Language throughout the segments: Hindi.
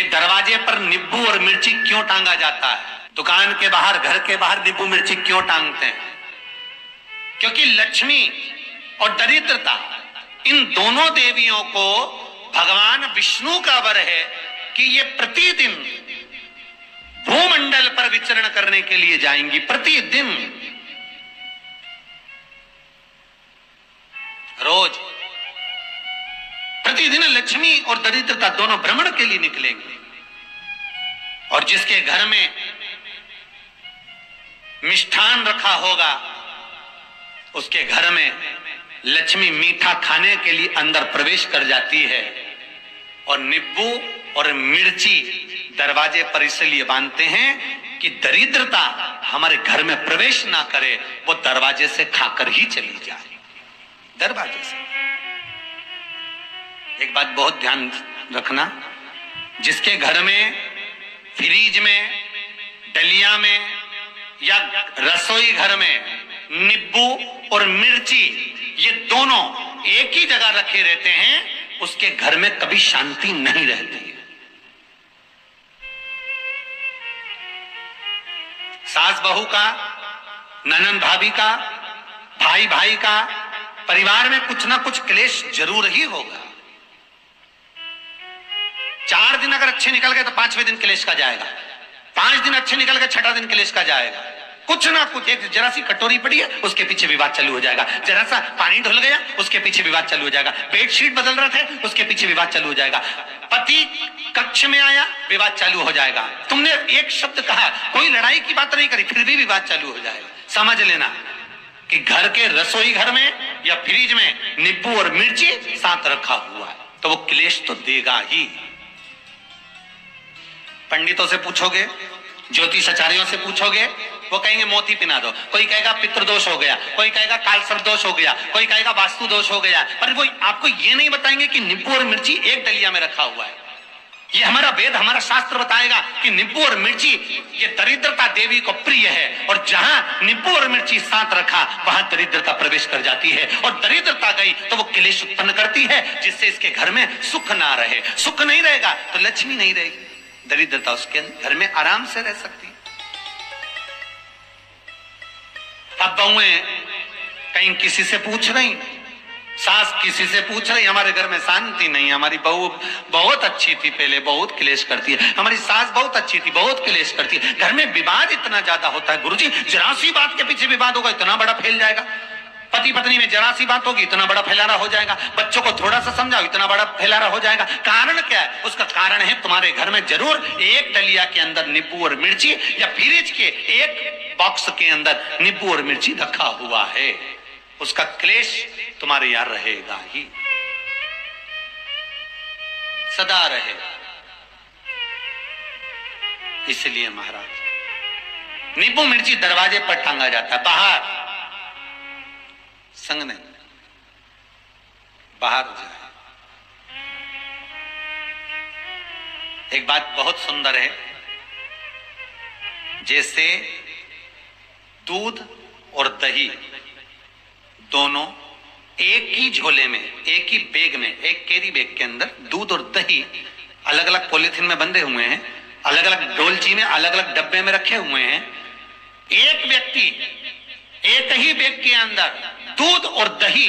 कि दरवाजे पर नींबू और मिर्ची क्यों टांगा जाता है, दुकान के बाहर, घर के बाहर नींबू मिर्ची क्यों टांगते हैं? क्योंकि लक्ष्मी और दरिद्रता, इन दोनों देवियों को भगवान विष्णु का वर है कि ये प्रतिदिन भूमंडल पर विचरण करने के लिए जाएंगी। प्रतिदिन, रोज प्रतिदिन लक्ष्मी और दरिद्रता दोनों भ्रमण के लिए निकलेंगे। और जिसके घर में मिष्ठान रखा होगा, उसके घर में लक्ष्मी मीठा खाने के लिए अंदर प्रवेश कर जाती है। और नींबू और मिर्ची दरवाजे पर इसलिए बांधते हैं कि दरिद्रता हमारे घर में प्रवेश ना करे, वो दरवाजे से खाकर ही चली जाए। दरवाजे से। एक बात बहुत ध्यान रखना, जिसके घर में फ्रिज में, डलिया में या रसोई घर में नींबू और मिर्ची ये दोनों एक ही जगह रखे रहते हैं, उसके घर में कभी शांति नहीं रहती है। सास बहू का, ननंद भाभी का, भाई भाई का, परिवार में कुछ ना कुछ क्लेश जरूर ही होगा। 4 दिन अगर अच्छे निकल गए तो 5वें दिन क्लेश का जाएगा, 5 दिन अच्छे निकल गए 6ठा दिन क्लेश का जाएगा। कुछ ना कुछ, एक जरा सी कटोरी पड़ी है उसके पीछे विवाद चालू हो जाएगा, जरा सा पानी ढुल गया उसके पीछे विवाद चालू हो जाएगा, बेडशीट बदल रहे थे उसके पीछे विवाद चालू हो जाएगा, पति कक्ष में आया विवाद चालू हो जाएगा, तुमने एक शब्द कहा, कोई लड़ाई की बात नहीं करी, फिर भी विवाद चालू हो जाएगा। समझ लेना कि घर के रसोई घर में या फ्रिज में नींबू और मिर्ची साथ रखा हुआ है तो वो क्लेश तो देगा ही। पंडितों से पूछोगे, ज्योतिष आचार्यों से पूछोगे, वो कहेंगे मोती पिना दो, कोई कहेगा पितृदोष हो गया, कोई कहेगा कालसर्प दोष हो गया, कोई कहेगा वास्तु दोष हो गया, पर वो आपको ये नहीं बताएंगे कि नींबू और मिर्ची एक डलिया में रखा हुआ है। ये हमारा वेद, हमारा शास्त्र बताएगा कि नींबू और मिर्ची ये दरिद्रता देवी को प्रिय है, और जहां नींबू और मिर्ची साथ रखा वहां दरिद्रता प्रवेश कर जाती है, और दरिद्रता गई तो वो क्लेश उत्पन्न करती है, जिससे इसके घर में सुख ना रहे। सुख नहीं रहेगा तो लक्ष्मी नहीं रहेगी, दरिद्रता उसके घर में आराम से रह सकती है। अब बहुएं कहीं किसी से पूछ रही, सास किसी से पूछ रही, हमारे घर में शांति नहीं, हमारी बहू बहुत अच्छी थी पहले, बहुत क्लेश करती है, हमारी सास बहुत अच्छी थी, बहुत क्लेश करती है, घर में विवाद इतना ज्यादा होता है। गुरुजी, जरा सी बात के पीछे विवाद होगा इतना बड़ा फैल जाएगा, पति पत्नी में जरा सी बात होगी इतना बड़ा फैलाना हो जाएगा, बच्चों को थोड़ा सा समझाओ इतना बड़ा फैलाना हो जाएगा। कारण क्या है? उसका कारण है तुम्हारे घर में जरूर एक डलिया के अंदर नींबू और मिर्ची या फ्रिज के एक बॉक्स के अंदर नींबू और मिर्ची रखा हुआ है, उसका क्लेश तुम्हारे यार रहेगा ही, सदा रहेगा। इसलिए महाराज नींबू मिर्ची दरवाजे पर टांगा जाता है, बाहर संग नहीं, बाहर जाए। एक बात बहुत सुंदर है, जैसे दूध और दही दोनों एक ही झोले में, एक ही बैग में, एक कैरी बैग के अंदर दूध और दही अलग अलग पॉलिथीन में बंधे हुए हैं, अलग अलग डोलची में, अलग अलग डब्बे में रखे हुए हैं। एक व्यक्ति एक ही बैग के अंदर दूध और दही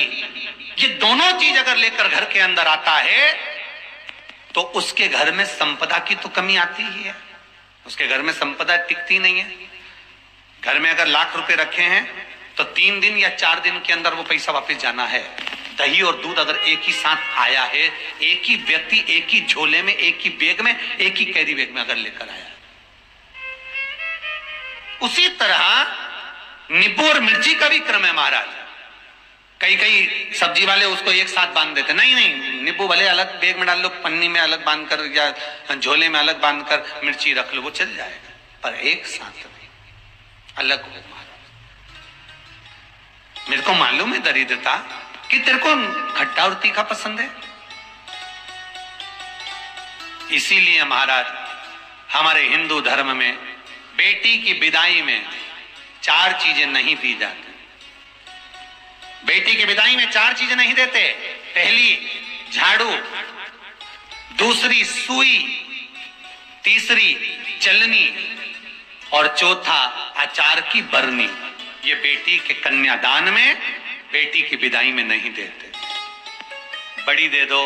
ये दोनों चीज अगर लेकर घर के अंदर आता है तो उसके घर में संपदा की तो कमी आती ही है, उसके घर में संपदा टिकती नहीं है। घर में अगर लाख रुपए रखे हैं तो 3 दिन या 4 दिन के अंदर वो पैसा वापस जाना है। दही और दूध अगर एक ही साथ आया है, एक ही व्यक्ति एक ही झोले में, एक ही बैग में, एक ही कैरी बैग में अगर लेकर आया, उसी तरह नींबू और मिर्ची का भी क्रम है महाराज। कई सब्जी वाले उसको एक साथ बांध देते, नहीं नहीं, नींबू भले अलग बैग में डाल लो, पन्नी में अलग बांधकर या झोले में अलग बांधकर मिर्ची रख लो, वो चल जाएगा, पर एक साथ नहीं, अलग हो। मेरे को मालूम है दरिद्रता कि तेरे को खट्टा और तीखा पसंद है, इसीलिए महाराज हमारे हिंदू धर्म में बेटी की विदाई में 4 चीजें नहीं दी जाती। बेटी की विदाई में 4 चीजें नहीं देते। पहली झाड़ू, दूसरी सुई, तीसरी चलनी और चौथा आचार की बरनी। ये बेटी के कन्यादान में, बेटी की विदाई में नहीं देते। बड़ी दे दो,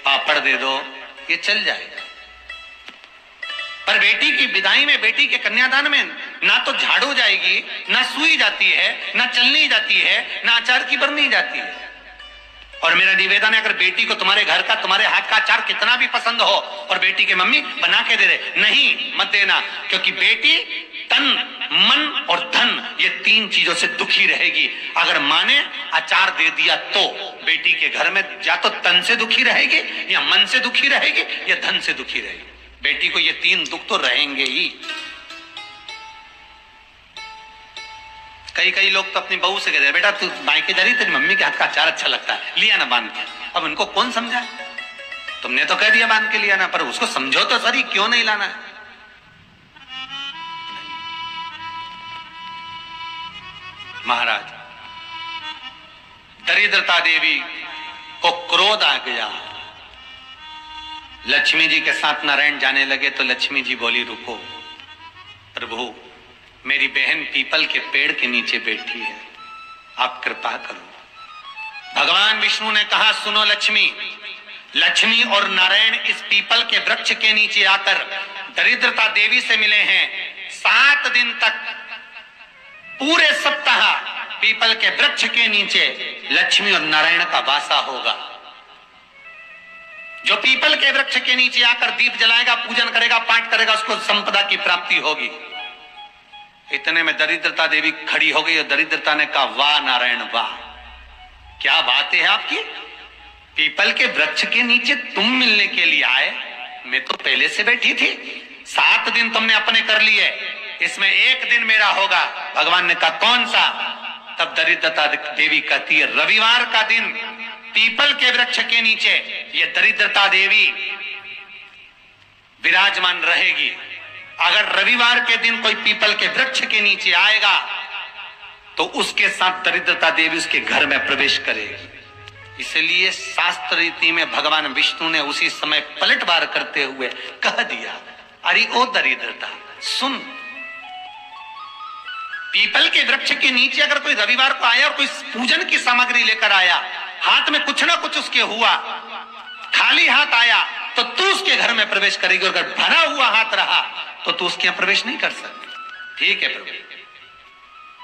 पापड़ दे दो, ये चल जाएगा, पर बेटी की विदाई में, बेटी के कन्यादान में ना तो झाड़ू जाएगी, ना सुई जाती है, ना चलनी जाती है, ना आचार की बरनी जाती है। और मेरा निवेदन है, अगर बेटी को तुम्हारे घर का, तुम्हारे हाथ का अचार कितना भी पसंद हो और बेटी के मम्मी बना के दे रहे, नहीं, मत देना, क्योंकि बेटी तन, मन और धन, ये तीन चीजों से दुखी रहेगी। अगर माँ ने अचार दे दिया तो बेटी के घर में या तो तन से दुखी रहेगी, या मन से दुखी रहेगी, या धन से दुखी रहेगी। बेटी को ये तीन दुख तो रहेंगे ही। कई लोग तो अपनी बहू से कहते हैं, बेटा तू मायके जा रही, तेरी मम्मी के हाथ का अचार अच्छा लगता है, लिया ना बांध के। अब उनको कौन समझाए? तुमने तो कह दिया बांध के लिया ना, पर उसको समझो तो सही, क्यों नहीं लाना है? महाराज, दरिद्रता देवी को क्रोध आ गया। लक्ष्मी जी के साथ नारायण जाने लगे तो लक्ष्मी जी बोली, रुको प्रभु, मेरी बहन पीपल के पेड़ के नीचे बैठी है, आप कृपा करो। भगवान विष्णु ने कहा, सुनो लक्ष्मी, लक्ष्मी और नारायण इस पीपल के वृक्ष के नीचे आकर दरिद्रता देवी से मिले हैं। 7 दिन तक, पूरे सप्ताह पीपल के वृक्ष के नीचे लक्ष्मी और नारायण का वासा होगा। जो पीपल के वृक्ष के नीचे आकर दीप जलाएगा, पूजन करेगा, पाठ करेगा, उसको संपदा की प्राप्ति होगी। इतने में दरिद्रता देवी खड़ी हो गई और दरिद्रता ने कहा, वाह नारायण वाह, क्या बात है आपकी, पीपल के वृक्ष के नीचे तुम मिलने के लिए आए, मैं तो पहले से बैठी थी। 7 दिन तुमने अपने कर लिए, इसमें 1 दिन मेरा होगा। भगवान ने कहा, कौन सा? तब दरिद्रता देवी कहती है, रविवार का दिन पीपल के वृक्ष के नीचे ये दरिद्रता देवी विराजमान रहेगी। अगर रविवार के दिन कोई पीपल के वृक्ष के नीचे आएगा तो उसके साथ दरिद्रता देवी उसके घर में प्रवेश करेगी। इसलिए शास्त्र रीति में भगवान विष्णु ने उसी समय पलटवार करते हुए कह दिया, अरे ओ दरिद्रता सुन, पीपल के वृक्ष के नीचे अगर कोई रविवार को आया और कोई पूजन की सामग्री लेकर आया, हाथ में कुछ ना कुछ उसके हुआ, खाली हाथ आया, तो तू उसके घर में प्रवेश करेगी, और अगर भरा हुआ हाथ रहा तो तू उसके यहां प्रवेश नहीं कर सकती। ठीक है प्रभु,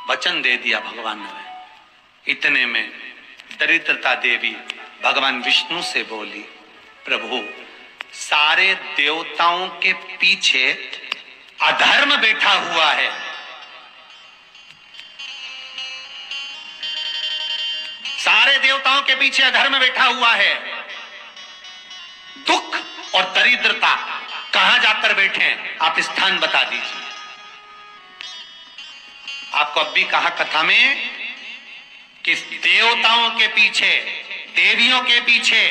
वचन दे दिया भगवान ने। इतने में दरिद्रता देवी भगवान विष्णु से बोली, प्रभु, सारे देवताओं के पीछे अधर्म बैठा हुआ है, सारे देवताओं के पीछे अधर्म बैठा हुआ है। दुख और दरिद्रता कहां जाकर बैठे हैं, आप स्थान बता दीजिए। आपको अब भी कहा कथा में कि देवताओं के पीछे, देवियों के पीछे,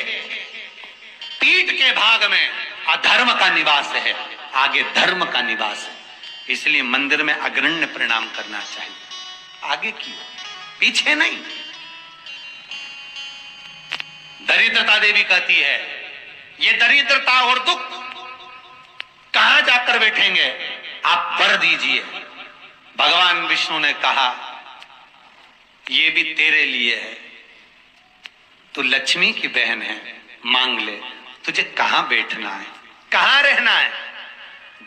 पीठ के भाग में अधर्म का निवास है, आगे धर्म का निवास है। इसलिए मंदिर में अग्रण्य प्रणाम करना चाहिए, आगे क्यों, पीछे नहीं। दरिद्रता देवी कहती है, ये दरिद्रता और दुख कहां जाकर बैठेंगे, आप वर दीजिए। भगवान विष्णु ने कहा, ये भी तेरे लिए है, तू लक्ष्मी की बहन है, मांग ले, तुझे कहां बैठना है, कहां रहना है।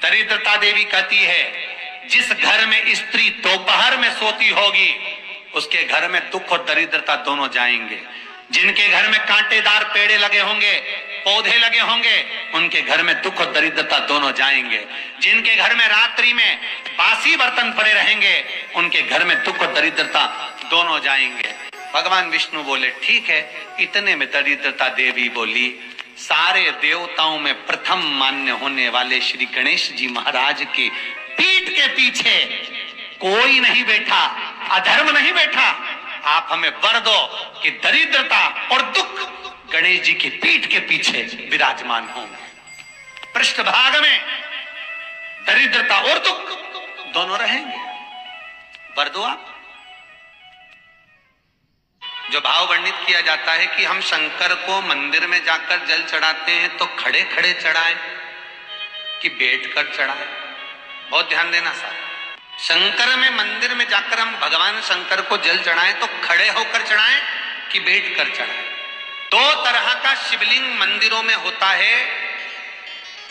दरिद्रता देवी कहती है, जिस घर में स्त्री दोपहर में सोती होगी उसके घर में दुख और दरिद्रता दोनों जाएंगे। जिनके घर में कांटेदार पेड़े लगे होंगे, पौधे लगे होंगे, उनके घर में दुख और दरिद्रता दोनों जाएंगे। जिनके घर में रात्रि में बासी बर्तन पड़े रहेंगे, उनके घर में दुख और दरिद्रता दोनों जाएंगे। भगवान विष्णु बोले, ठीक है। इतने में दरिद्रता देवी बोली, सारे देवताओं में प्रथम मान्य होने वाले श्री गणेश जी महाराज की पीठ के पीछे कोई नहीं बैठा, अधर्म नहीं बैठा। आप हमें वर दो कि दरिद्रता और दुख गणेश जी की पीठ के पीछे विराजमान होंगे, पृष्ठभाग में दरिद्रता और दुख दोनों रहेंगे। वर दो आप। जो भाव वर्णित किया जाता है कि हम शंकर को मंदिर में जाकर जल चढ़ाते हैं तो खड़े खड़े चढ़ाएं कि बैठ कर चढ़ाए। बहुत ध्यान देना साहब, शंकर में मंदिर में जाकर हम भगवान शंकर को जल चढ़ाएं तो खड़े होकर चढ़ाएं कि बैठ कर चढ़ाएं। दो तरह का शिवलिंग मंदिरों में होता है,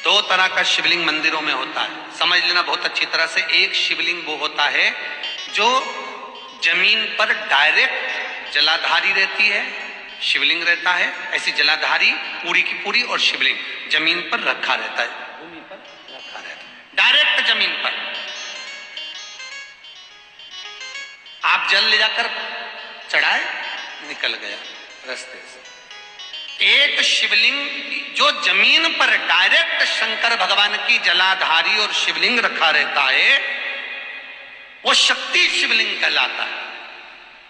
दो तरह का शिवलिंग मंदिरों में होता है, समझ लेना बहुत अच्छी तरह से। एक शिवलिंग वो होता है जो जमीन पर डायरेक्ट जलाधारी रहती है, शिवलिंग रहता है, ऐसी जलाधारी पूरी की पूरी, और शिवलिंग जमीन पर रखा रहता है, भूमि पर रखा रहता है, डायरेक्ट जमीन पर। आप जल ले जाकर चढ़ाए, निकल गया रास्ते से। एक शिवलिंग जो जमीन पर डायरेक्ट शंकर भगवान की जलाधारी और शिवलिंग रखा रहता है, वो शक्ति शिवलिंग कहलाता है।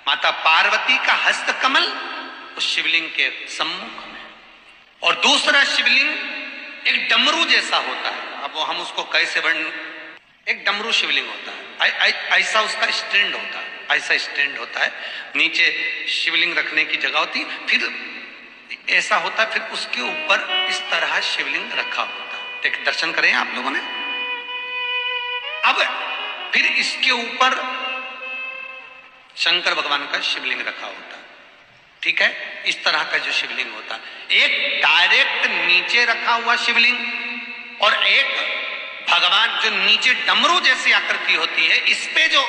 माता पार्वती का हस्त कमल उस शिवलिंग के सम्मुख में, और दूसरा शिवलिंग एक डमरू जैसा होता है। अब वो हम उसको कैसे वर्णन, एक डमरू शिवलिंग होता है, ऐसा उसका स्टैंड होता है, ऐसा स्टैंड होता है, नीचे शिवलिंग रखने की जगह होती, फिर ऐसा होता है, फिर उसके ऊपर इस तरह शिवलिंग रखा होता है। देख, दर्शन करें आप लोगों ने। अब फिर इसके ऊपर शंकर भगवान का शिवलिंग रखा होता है, ठीक है, इस तरह का जो शिवलिंग होता है। एक डायरेक्ट नीचे रखा हुआ शिवलिंग, और एक भगवान जो नीचे डमरू जैसी आकृति होती है, इस पे जो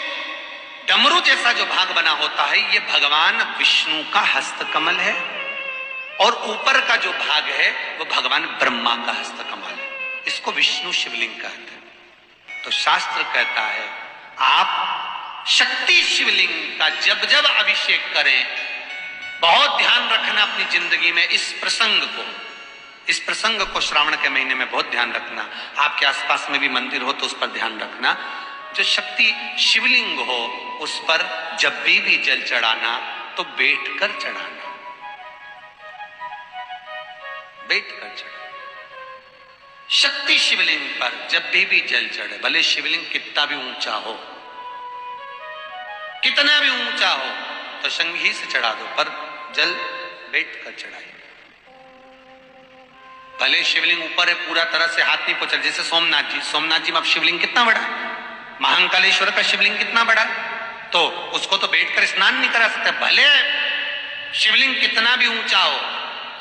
डमरू जैसा जो भाग बना होता है, ये भगवान विष्णु का हस्तकमल है, और ऊपर का जो भाग है वो भगवान ब्रह्मा का हस्तकमल है। इसको विष्णु शिवलिंग कहते हैं। तो शास्त्र कहता है आप शक्ति शिवलिंग का जब जब अभिषेक करें, बहुत ध्यान रखना अपनी जिंदगी में इस प्रसंग को श्रावण के महीने में बहुत ध्यान रखना। आपके आसपास में भी मंदिर हो तो उस पर ध्यान रखना। जो शक्ति शिवलिंग हो उस पर जब भी जल चढ़ाना तो बैठकर चढ़ाना, बैठकर चढ़े। शक्ति शिवलिंग पर जब भी जल चढ़े, भले शिवलिंग कितना भी ऊंचा हो, कितना भी ऊंचा हो, तो संगी से चढ़ा दो, पर जल बैठकर चढ़ाइए। भले शिवलिंग ऊपर है, पूरा तरह से हाथ नहीं पहुंचा, जैसे सोमनाथ जी में अब शिवलिंग कितना बड़ा है, महाकालेश्वर का शिवलिंग कितना बड़ा है, तो उसको तो बैठकर स्नान नहीं करा सकते। भले शिवलिंग कितना भी ऊंचा हो,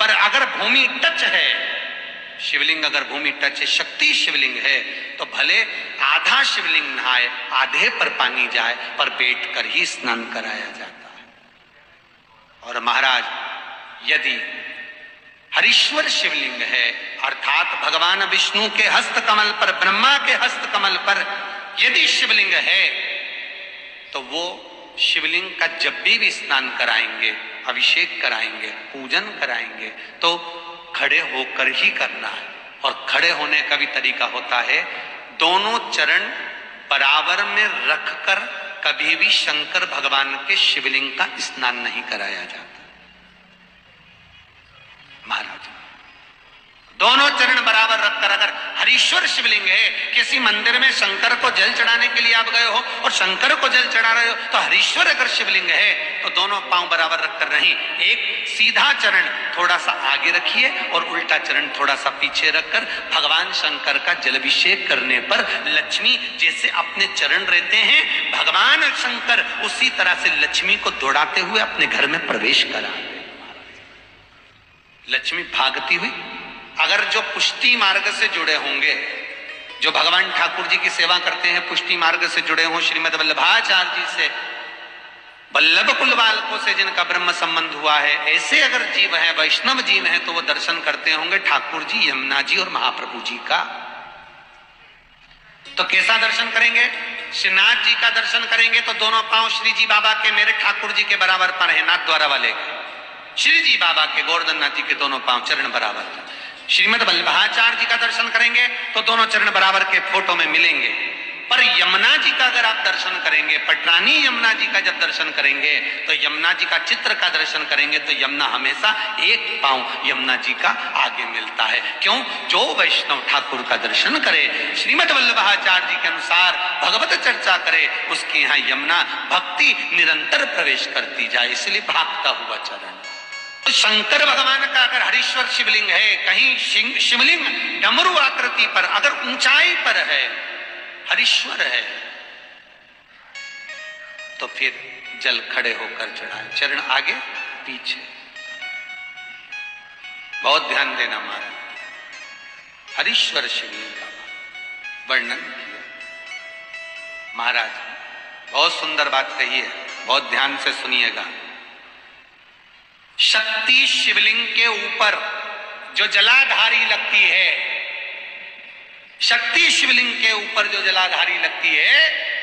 पर अगर भूमि टच है, शिवलिंग अगर भूमि टच है, शक्ति शिवलिंग है, तो भले आधा शिवलिंग नहाए, आधे पर पानी जाए, पर बैठकर ही स्नान कराया जाता है। और महाराज यदि हरीश्वर शिवलिंग है, अर्थात भगवान विष्णु के हस्त कमल पर, ब्रह्मा के हस्त कमल पर यदि शिवलिंग है, तो वो शिवलिंग का जब भी स्नान कराएंगे, अभिषेक कराएंगे, पूजन कराएंगे, तो खड़े होकर ही करना है। और खड़े होने का भी तरीका होता है, दोनों चरण बराबर में रखकर कभी भी शंकर भगवान के शिवलिंग का स्नान नहीं कराया जाता। महाराज दोनों चरण बराबर रखकर, अगर हरीश्वर शिवलिंग है, किसी मंदिर में शंकर को जल चढ़ाने के लिए आप गए हो और शंकर को जल चढ़ा रहे हो, तो हरीश्वर अगर शिवलिंग है तो दोनों पांव बराबर रखकर नहीं, एक सीधा चरण थोड़ा सा आगे रखिए और उल्टा चरण थोड़ा सा पीछे रखकर भगवान शंकर का जलाभिषेक करने पर लक्ष्मी जैसे अपने चरण रहते हैं, भगवान शंकर उसी तरह से लक्ष्मी को दौड़ाते हुए अपने घर में प्रवेश करा। लक्ष्मी भागती हुई, अगर जो पुष्टि मार्ग से जुड़े होंगे, जो भगवान ठाकुर जी की सेवा करते हैं, पुष्टि मार्ग से जुड़े हों, श्रीमद वल्लभाचार्य जी से, वल्लभ कुल बालकों से जिनका ब्रह्म संबंध हुआ है, ऐसे अगर जीव हैं, वैष्णव जीव हैं, तो वो दर्शन करते होंगे ठाकुर जी, यमुना जी और महाप्रभु जी का। तो कैसा दर्शन करेंगे? श्रीनाथ जी का दर्शन करेंगे तो दोनों पांव श्री जी बाबा के, मेरे ठाकुर जी के बराबर पर है, नाथ द्वारा वाले के, श्री जी बाबा के, गोवर्धन नाथ जी के दोनों पांव चरण बराबर। श्रीमद वल्लभाचार्य जी का दर्शन करेंगे तो दोनों चरण बराबर के फोटो में मिलेंगे। पर यमुना जी का अगर आप दर्शन करेंगे, पटरानी यमुना जी का जब दर्शन करेंगे, तो यमुना जी का चित्र का दर्शन करेंगे, तो यमुना हमेशा एक पांव यमुना जी का आगे मिलता है। क्यों? जो वैष्णव ठाकुर का दर्शन करे, श्रीमद वल्लभाचार्य जी के अनुसार भगवत चर्चा करे, उसके यहाँ यमुना भक्ति निरंतर प्रवेश करती जाए, इसलिए भागता हुआ चरण। तो शंकर भगवान का अगर हरीश्वर शिवलिंग है, कहीं शिवलिंग डमरू आकृति पर, अगर ऊंचाई पर है, हरीश्वर है, तो फिर जल खड़े होकर चढ़ाए, चरण आगे पीछे। बहुत ध्यान देना महाराज, हरीश्वर शिवलिंग का वर्णन किया महाराज। बहुत सुंदर बात कही है, बहुत ध्यान से सुनिएगा। शक्ति शिवलिंग के ऊपर जो जलाधारी लगती है, शक्ति शिवलिंग के ऊपर जो जलाधारी लगती है,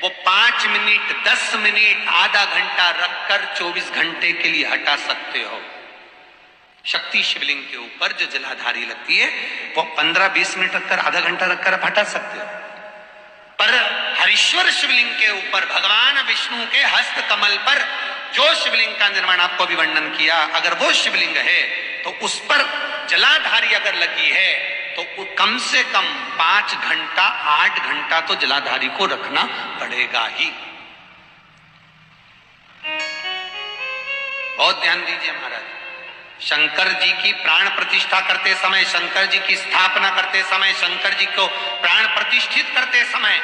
वो 5 मिनट, 10 मिनट, आधा घंटा रखकर 24 घंटे के लिए हटा सकते हो। शक्ति शिवलिंग के ऊपर जो जलाधारी लगती है वो 15-20 मिनट रखकर, आधा घंटा रखकर आप हटा सकते हो। पर हरीश्वर शिवलिंग के ऊपर भगवान विष्णु के हस्त कमल पर जो शिवलिंग का निर्माण आपको भी वर्णन किया, अगर वो शिवलिंग है तो उस पर जलाधारी अगर लगी है तो कम से कम 5 घंटा, 8 घंटा तो जलाधारी को रखना पड़ेगा ही। बहुत ध्यान दीजिए महाराज। शंकर जी की प्राण प्रतिष्ठा करते समय, शंकर जी की स्थापना करते समय, शंकर जी को प्राण प्रतिष्ठित करते समय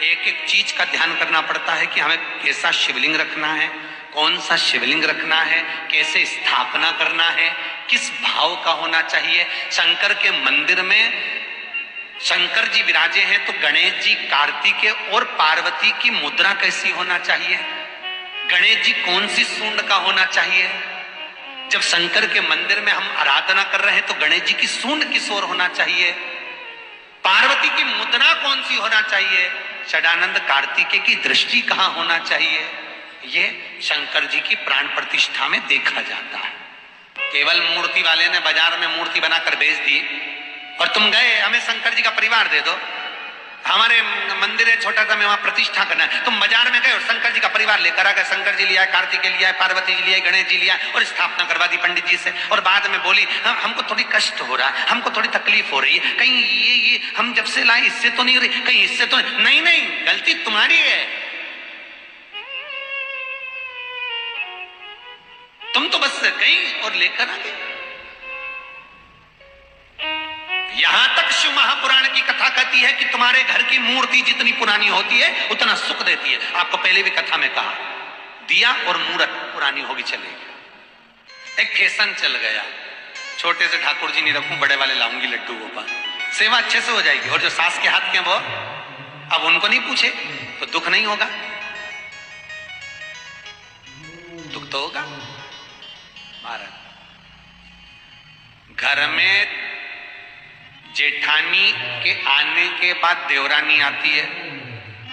एक एक चीज का ध्यान करना पड़ता है कि हमें कैसा शिवलिंग रखना है, कौन सा शिवलिंग रखना है, कैसे स्थापना करना है, किस भाव का होना चाहिए। शंकर के मंदिर में शंकर जी विराजे हैं तो गणेश जी, कार्तिकेय और पार्वती की मुद्रा कैसी होना चाहिए, गणेश जी कौन सी सूंड का होना चाहिए। जब शंकर के मंदिर में हम आराधना कर रहे हैं तो गणेश जी की सूंड किस ओर होना चाहिए, पार्वती की मुद्रा कौन सी होना चाहिए, षडानंद कार्तिकेय की दृष्टि कहां होना चाहिए, ये शंकर जी की प्राण प्रतिष्ठा में देखा जाता है। केवल मूर्ति वाले ने बाजार में मूर्ति बनाकर बेच दी और तुम गए हमें शंकर जी का परिवार दे दो, हमारे मंदिर है छोटा सा, मैं वहां प्रतिष्ठा करना है। तुम बाजार में गए और शंकर जी का परिवार लेकर आ गए, शंकर जी लिया, कार्तिकेय लिया, पार्वती जी लिया, गणेश जी लिया और स्थापना करवा दी पंडित जी से, और बाद में बोली हमको थोड़ी कष्ट हो रहा है, हमको थोड़ी तकलीफ हो रही है, कहीं ये हम जब से लाए इससे तो नहीं हो रही, कहीं इससे तो नहीं। नहीं, गलती तुम्हारी है। तुम तो बस गई और लेकर आ गए। यहां तक शिव महापुराण की कथा कहती है कि तुम्हारे घर की मूर्ति जितनी पुरानी होती है उतना सुख देती है। आपको पहले भी कथा में कहा, दिया और मूर्त पुरानी होगी चलेगी। एक फैशन चल गया, छोटे से ठाकुर जी नहीं रखूं, बड़े वाले लाऊंगी लड्डू गोपाल, सेवा अच्छे से हो जाएगी। और जो सास के हाथ के वो अब उनको नहीं पूछे तो दुख नहीं होगा, दुख तो होगा। महाराज घर में जेठानी के आने के बाद देवरानी आती है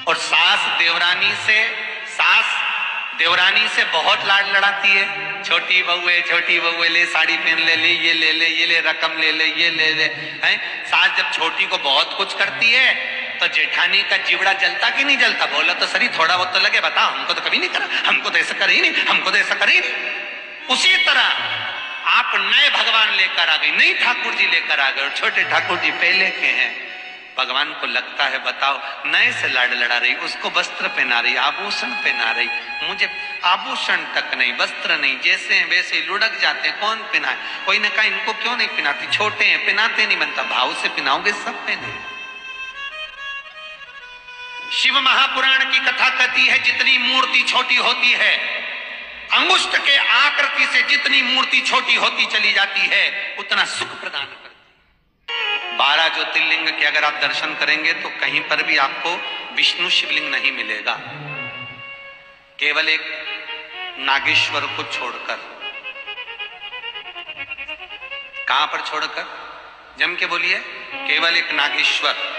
और सास देवरानी से बहुत लाड लड़ाती है। छोटी बहू ले साड़ी पहन ले, ये ले रकम ले ले, ये ले ले हैं। सास जब छोटी को बहुत कुछ करती है तो जेठानी का जीवड़ा जलता कि नहीं जलता? बोला तो सही, थोड़ा बहुत तो लगे, बताओ हमको तो कभी नहीं करा, हमको तो ऐसा करे ही नहीं, हमको तो ऐसा करे ही नहीं। उसी तरह आप नए भगवान लेकर आ गए, नई ठाकुर जी लेकर आ गए और छोटे ठाकुर जी पहले के हैं। भगवान को लगता है बताओ नए से लाड लड़ा रही, उसको वस्त्र पहना रही, आभूषण पहना रही, मुझे आभूषण तक नहीं, वस्त्र नहीं, जैसे हैं वैसे लुढ़क जाते, कौन पहनाए? कोई ने कहा इनको क्यों नहीं पहनाती, छोटे हैं पहनाते नहीं बनता, भाव से पहनाओगे सब पहने। शिव महापुराण की कथा कहती है जितनी मूर्ति छोटी होती है, अंगुष्ठ के आकृति से जितनी मूर्ति छोटी होती चली जाती है उतना सुख प्रदान करती है। 12 ज्योतिर्लिंग के अगर आप दर्शन करेंगे तो कहीं पर भी आपको विष्णु शिवलिंग नहीं मिलेगा, केवल एक नागेश्वर को छोड़कर। कहां पर छोड़कर? जम के बोलिए, केवल एक नागेश्वर।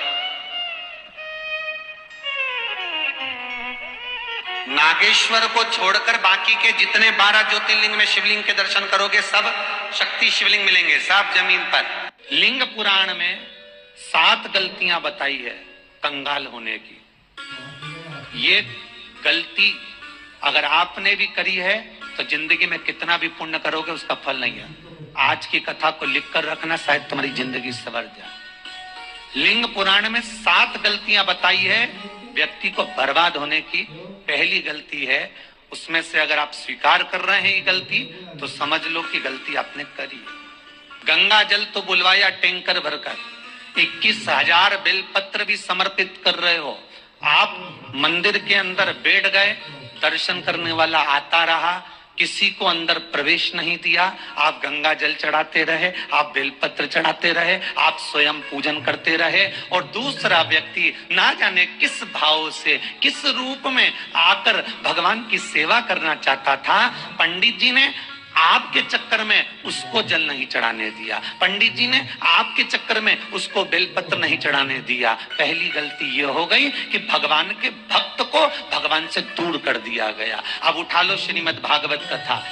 नागेश्वर को छोड़कर बाकी के जितने 12 ज्योतिर्लिंग में शिवलिंग के दर्शन करोगे सब शक्ति शिवलिंग मिलेंगे, सब जमीन पर। लिंग पुराण में 7 गलतियां बताई है कंगाल होने की। ये गलती अगर आपने भी करी है तो जिंदगी में कितना भी पुण्य करोगे उसका फल नहीं है। आज की कथा को लिख कर रखना, शायद तुम्हारी जिंदगी सवर जाए। लिंग पुराण में 7 गलतियां बताई है व्यक्ति को बर्बाद होने की। पहली गलती है उसमें से अगर आप स्वीकार कर रहे हैं ये गलती, तो समझ लो कि गलती आपने करी। गंगा जल तो बुलवाया टैंकर भरकर, 21,000 बेलपत्र भी समर्पित कर रहे हो। आप मंदिर के अंदर बैठ गए, दर्शन करने वाला आता रहा, किसी को अंदर प्रवेश नहीं दिया। आप गंगा जल चढ़ाते रहे, आप बेलपत्र चढ़ाते रहे, आप स्वयं पूजन करते रहे, और दूसरा व्यक्ति ना जाने किस भाव से, किस रूप में आकर भगवान की सेवा करना चाहता था। पंडित जी ने आपके चक्कर में उसको जल नहीं चढ़ाने दिया, पंडित जी ने आपके चक्कर में उसको बेलपत्र नहीं चढ़ाने दिया। पहली गलती यह हो गई कि भगवान के भक्त को भगवान से दूर कर दिया गया। अब उठा लो श्रीमद् भागवत कथा।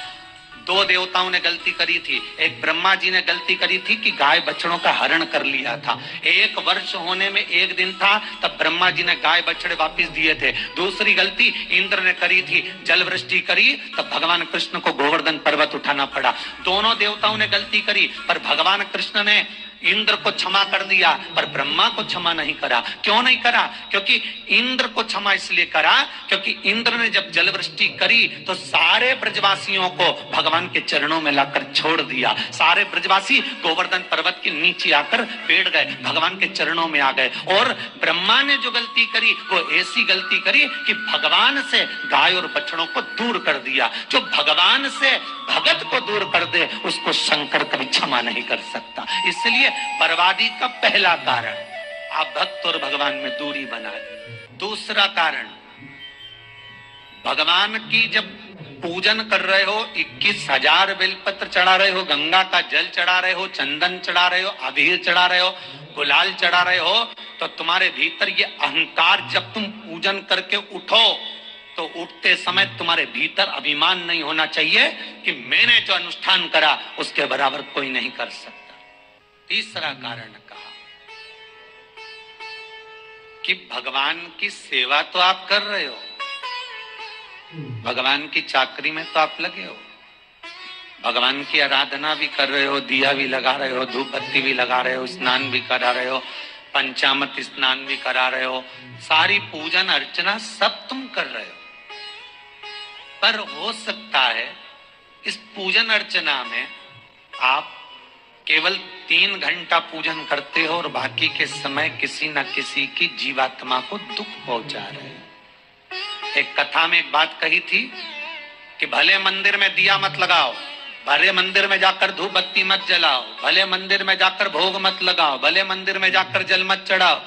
दो देवताओं ने गलती करी थी। एक ब्रह्मा जी ने गलती करी थी कि गाय बछड़ों का हरण कर लिया था। 1 वर्ष होने में 1 दिन था, तब ब्रह्मा जी ने गाय बछड़े वापस दिए थे। दूसरी गलती इंद्र ने करी थी, जल वृष्टि करी, तब भगवान कृष्ण को गोवर्धन पर्वत उठाना पड़ा। दोनों देवताओं ने गलती करी, पर भगवान कृष्ण ने इंद्र को क्षमा कर दिया, पर ब्रह्मा को क्षमा नहीं करा। क्यों नहीं करा? क्योंकि इंद्र को क्षमा इसलिए करा क्योंकि इंद्र ने जब जल वृष्टि करी तो सारे ब्रजवासियों को भगवान के चरणों में लाकर छोड़ दिया। सारे ब्रजवासी गोवर्धन पर्वत के नीचे आकर बैठ गए, भगवान के चरणों में आ गए। और ब्रह्मा ने जो गलती करी वो ऐसी गलती करी कि भगवान से गाय और बछड़ों को दूर कर दिया। जो भगवान से भगत को दूर कर दे उसको शंकर कभी क्षमा नहीं कर सकता। इसलिए बर्बादी का पहला कारण आप भक्त और भगवान में दूरी बना दी। दूसरा कारण, भगवान की जब पूजन कर रहे हो, 21,000 बेलपत्र चढ़ा रहे हो, गंगा का जल चढ़ा रहे हो, चंदन चढ़ा रहे हो, अबीर चढ़ा रहे हो, गुलाल चढ़ा रहे हो, तो तुम्हारे भीतर ये अहंकार, जब तुम पूजन करके उठो तो उठते समय तुम्हारे भीतर अभिमान नहीं होना चाहिए कि मैंने जो अनुष्ठान करा उसके बराबर कोई नहीं कर सकता। तीसरा कारण कहा कि भगवान की सेवा तो आप कर रहे हो, भगवान की चाकरी में तो आप लगे हो, भगवान की आराधना भी कर रहे हो, दिया भी लगा रहे हो, धूप बत्ती भी लगा रहे हो, स्नान भी करा रहे हो, पंचामृत स्नान भी करा रहे हो, सारी पूजन अर्चना सब तुम कर रहे हो। पर हो सकता है इस पूजन अर्चना में आप केवल 3 घंटा पूजन करते हो और बाकी के समय किसी न किसी की जीवात्मा को दुख पहुंचा रहे हो। एक कथा में एक बात कही थी कि भले मंदिर में दिया मत लगाओ, भले मंदिर में जाकर धूप बत्ती मत जलाओ, भले मंदिर में जाकर भोग मत लगाओ, भले मंदिर में जाकर जल मत चढ़ाओ,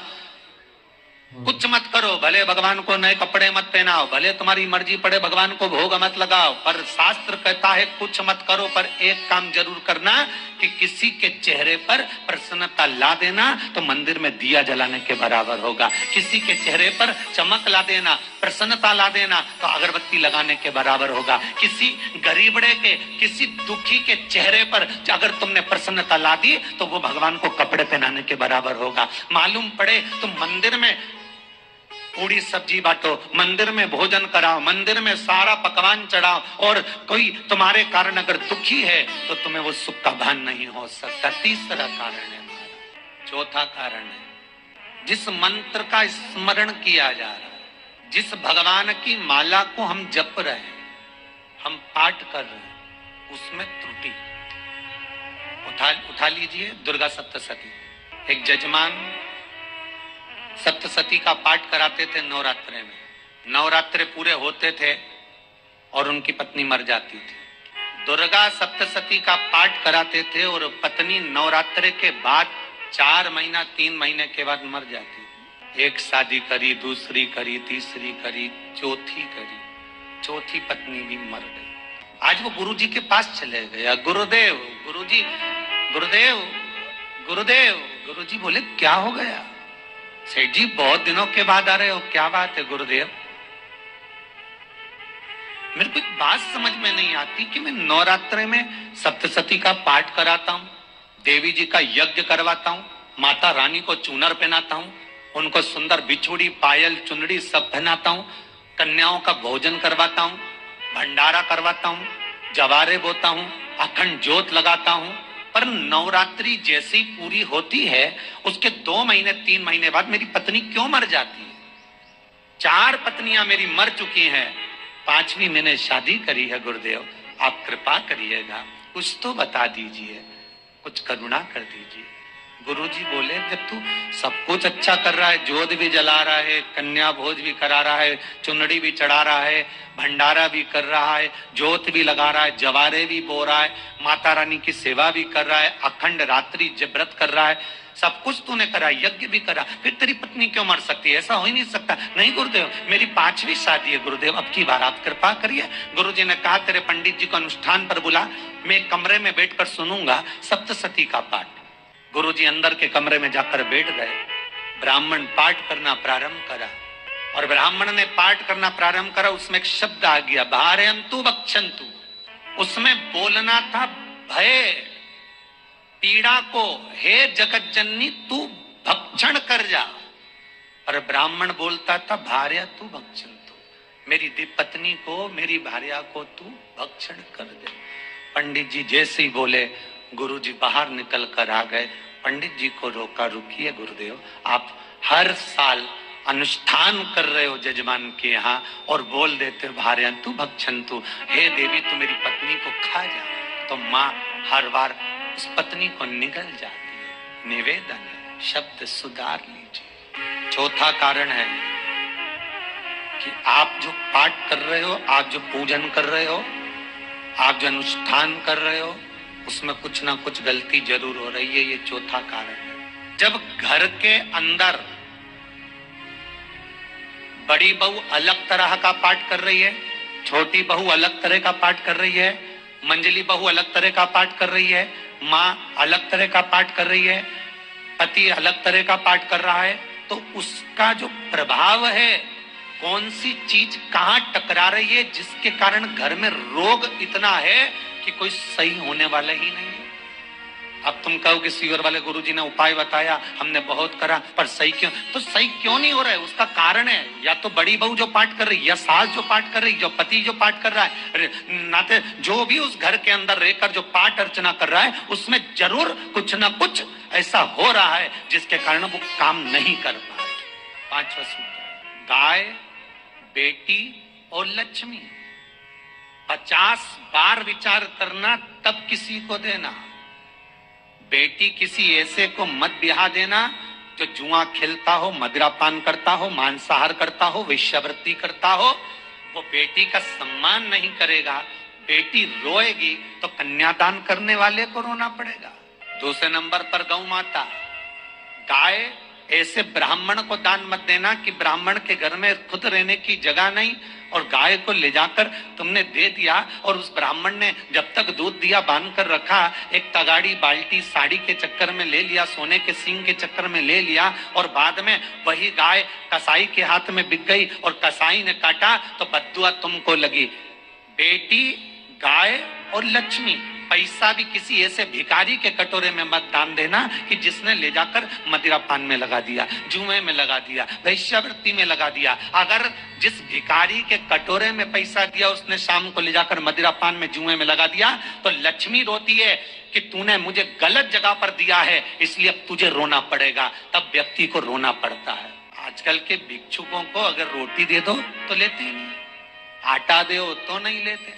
कुछ मत करो, भले भगवान को नए कपड़े मत पहनाओ, भले तुम्हारी मर्जी पड़े भगवान को भोग मत लगाओ, पर शास्त्र कहता है कुछ मत करो, पर एक काम जरूर करना कि किसी के चेहरे पर प्रसन्नता ला देना तो मंदिर में दिया जलाने के बराबर होगा। किसी के चेहरे पर चमक ला देना, प्रसन्नता ला देना तो अगरबत्ती लगाने के बराबर होगा। किसी गरीबड़े के, किसी दुखी के चेहरे पर अगर तुमने प्रसन्नता ला दी तो वो भगवान को कपड़े पहनाने के बराबर होगा। मालूम पड़े तुम मंदिर में पूरी सब्जी बांटो, मंदिर में भोजन कराओ, मंदिर में सारा पकवान चढ़ाओ, और कोई तुम्हारे कारण अगर दुखी है तो तुम्हें वो सुख का भान नहीं हो सकता। तीसरा कारण है हमारा। चौथा कारण है जिस मंत्र का स्मरण किया जा रहा है, जिस भगवान की माला को हम जप रहे हैं, हम पाठ कर रहे हैं, उसमें त्रुटि। उठा लीजिए दुर्गा सप्तशती। एक जजमान सप्तशती का पाठ कराते थे नवरात्रे में। नवरात्रे पूरे होते थे और उनकी पत्नी मर जाती थी। दुर्गा सप्तशती का पाठ कराते थे और पत्नी नवरात्रे के बाद 4 महीना 3 महीने के बाद मर जाती थी। एक शादी करी, दूसरी करी, तीसरी करी, चौथी करी, चौथी पत्नी भी मर गई। आज वो गुरुजी के पास चले गया, गुरुदेव, गुरुजी, गुरुदेव, गुरुदेव। गुरुजी बोले क्या हो गया? सेठ जी बहुत दिनों के बाद आ रहे हो, क्या बात है गुरुदेव? मेरे को एक बात समझ में नहीं आती कि मैं नवरात्रे में सप्तशती का पाठ कराता हूँ, देवी जी का यज्ञ करवाता हूँ, माता रानी को चूनर पहनाता हूँ, उनको सुंदर बिछुड़ी, पायल, चुनरी सब पहनाता हूँ, कन्याओं का भोजन करवाता हूँ, भंडारा करवाता हूँ, जवारे बोता हूँ, अखंड ज्योत लगाता हूँ, पर नवरात्रि जैसी पूरी होती है उसके 2 महीने 3 महीने बाद मेरी पत्नी क्यों मर जाती है? 4 पत्नियां मेरी मर चुकी हैं, 5वीं मैंने शादी करी है गुरुदेव, आप कृपा करिएगा, कुछ तो बता दीजिए, कुछ करुणा कर दीजिए। गुरुजी बोले जब तू सब कुछ अच्छा कर रहा है, जोत भी जला रहा है, कन्या भोज भी करा रहा है, चुनड़ी भी चढ़ा रहा है, भंडारा भी कर रहा है, जोत भी लगा रहा है, जवारे भी बो रहा है, माता रानी की सेवा भी कर रहा है, अखंड रात्रि व्रत कर रहा है, सब कुछ तूने करा, यज्ञ भी करा, फिर तेरी पत्नी क्यों मर सकती है? ऐसा हो ही नहीं सकता। नहीं गुरुदेव, मेरी 5वीं शादी है गुरुदेव, अब की बार आप कृपा करिए। गुरुजी ने कहा तेरे पंडित जी को अनुष्ठान पर बुला, मैं कमरे में बैठकर सुनूंगा सप्तशती का पाठ। गुरुजी अंदर के कमरे में जाकर बैठ गए, ब्राह्मण पाठ करना प्रारंभ करा, और ब्राह्मण ने पाठ करना प्रारंभ करा, उसमें एक शब्द आ गया, भारयंतु भक्षन्तु। उसमें बोलना था भय पीड़ा को, हे जगत जननी तू भक्षण कर जा, और ब्राह्मण बोलता था भार्या तू भक्षन्तु, मेरी पत्नी को, मेरी भार्या को तू भक्षण कर दे। पंडित जी जैसे ही बोले, गुरुजी बाहर निकल कर आ गए। पंडित जी को रोका, रुकिए गुरुदेव, आप हर साल अनुष्ठान कर रहे हो जजमान के यहाँ और बोल देते भार्यंतु भक्षन्तु, हे देवी तू मेरी पत्नी को खा जा, तो माँ हर बार उस पत्नी को निगल जाती है। निवेदन है, शब्द सुधार लीजिए। चौथा कारण है कि आप जो पाठ कर रहे हो, आप जो पूजन कर रहे हो, आप जो अनुष्ठान कर रहे हो, उसमें कुछ ना कुछ गलती जरूर हो रही है। ये चौथा कारण है। जब घर के अंदर बड़ी बहू अलग तरह का पाठ कर रही है, छोटी बहू अलग तरह का पाठ कर रही है, मंजली बहू अलग तरह का पाठ कर रही है, माँ अलग तरह का पाठ कर रही है, पति अलग तरह का पाठ कर रहा है, तो उसका जो प्रभाव है, कौन सी चीज कहां टकरा रही है, जिसके कारण घर में रोग इतना है कि कोई सही होने वाला ही नहीं है। अब तुम कहोगे सीवर वाले गुरुजी ने उपाय बताया, हमने बहुत करा, पर सही क्यों? तो सही क्यों नहीं हो रहा है? उसका कारण है या तो बड़ी बहू जो पाठ कर रही, या सास जो पाठ कर रही, जो पति जो पाठ कर रहा है, नाते जो भी उस घर के अंदर रहकर जो पाठ अर्चना कर रहा है, उसमें जरूर कुछ ना कुछ ऐसा हो रहा है जिसके कारण वो काम नहीं कर पा रहे। 5वां सूत्र, गाय, बेटी और लक्ष्मी। 50 बार विचार करना तब किसी को देना। बेटी किसी ऐसे को मत ब्याह देना जो जुआ खेलता हो, मदिरापान करता हो, मांसाहार करता हो, वेश्यावृत्ति करता हो। वो बेटी का सम्मान नहीं करेगा, बेटी रोएगी तो कन्यादान करने वाले को रोना पड़ेगा। दूसरे नंबर पर गौ माता। गाय ऐसे ब्राह्मण को दान मत देना कि ब्राह्मण के घर में खुद रहने की जगह नहीं, और गाय को ले जाकर तुमने दे दिया, और उस ब्राह्मण ने जब तक दूध दिया बांध कर रखा, एक तगाड़ी बाल्टी साड़ी के चक्कर में ले लिया, सोने के सींग के चक्कर में ले लिया, और बाद में वही गाय कसाई के हाथ में बिक गई और कसाई ने काटा तो बद्दुआ तुमको लगी। बेटी, गाय और लक्ष्मी। पैसा भी किसी ऐसे भिखारी के कटोरे में मत दान देना कि जिसने ले जाकर मदिरा पान में लगा दिया, जुए में लगा दिया, वैश्यावृत्ति में लगा दिया। अगर जिस भिखारी के कटोरे में पैसा दिया उसने शाम को ले जाकर मदिरा पान में, जुए में लगा दिया, तो लक्ष्मी रोती है कि तूने मुझे गलत जगह पर दिया है, इसलिए अब तुझे रोना पड़ेगा। तब व्यक्ति को रोना पड़ता है। आजकल के भिक्षुकों को अगर रोटी दे दो तो लेते ही नहीं, आटा दो तो नहीं लेते।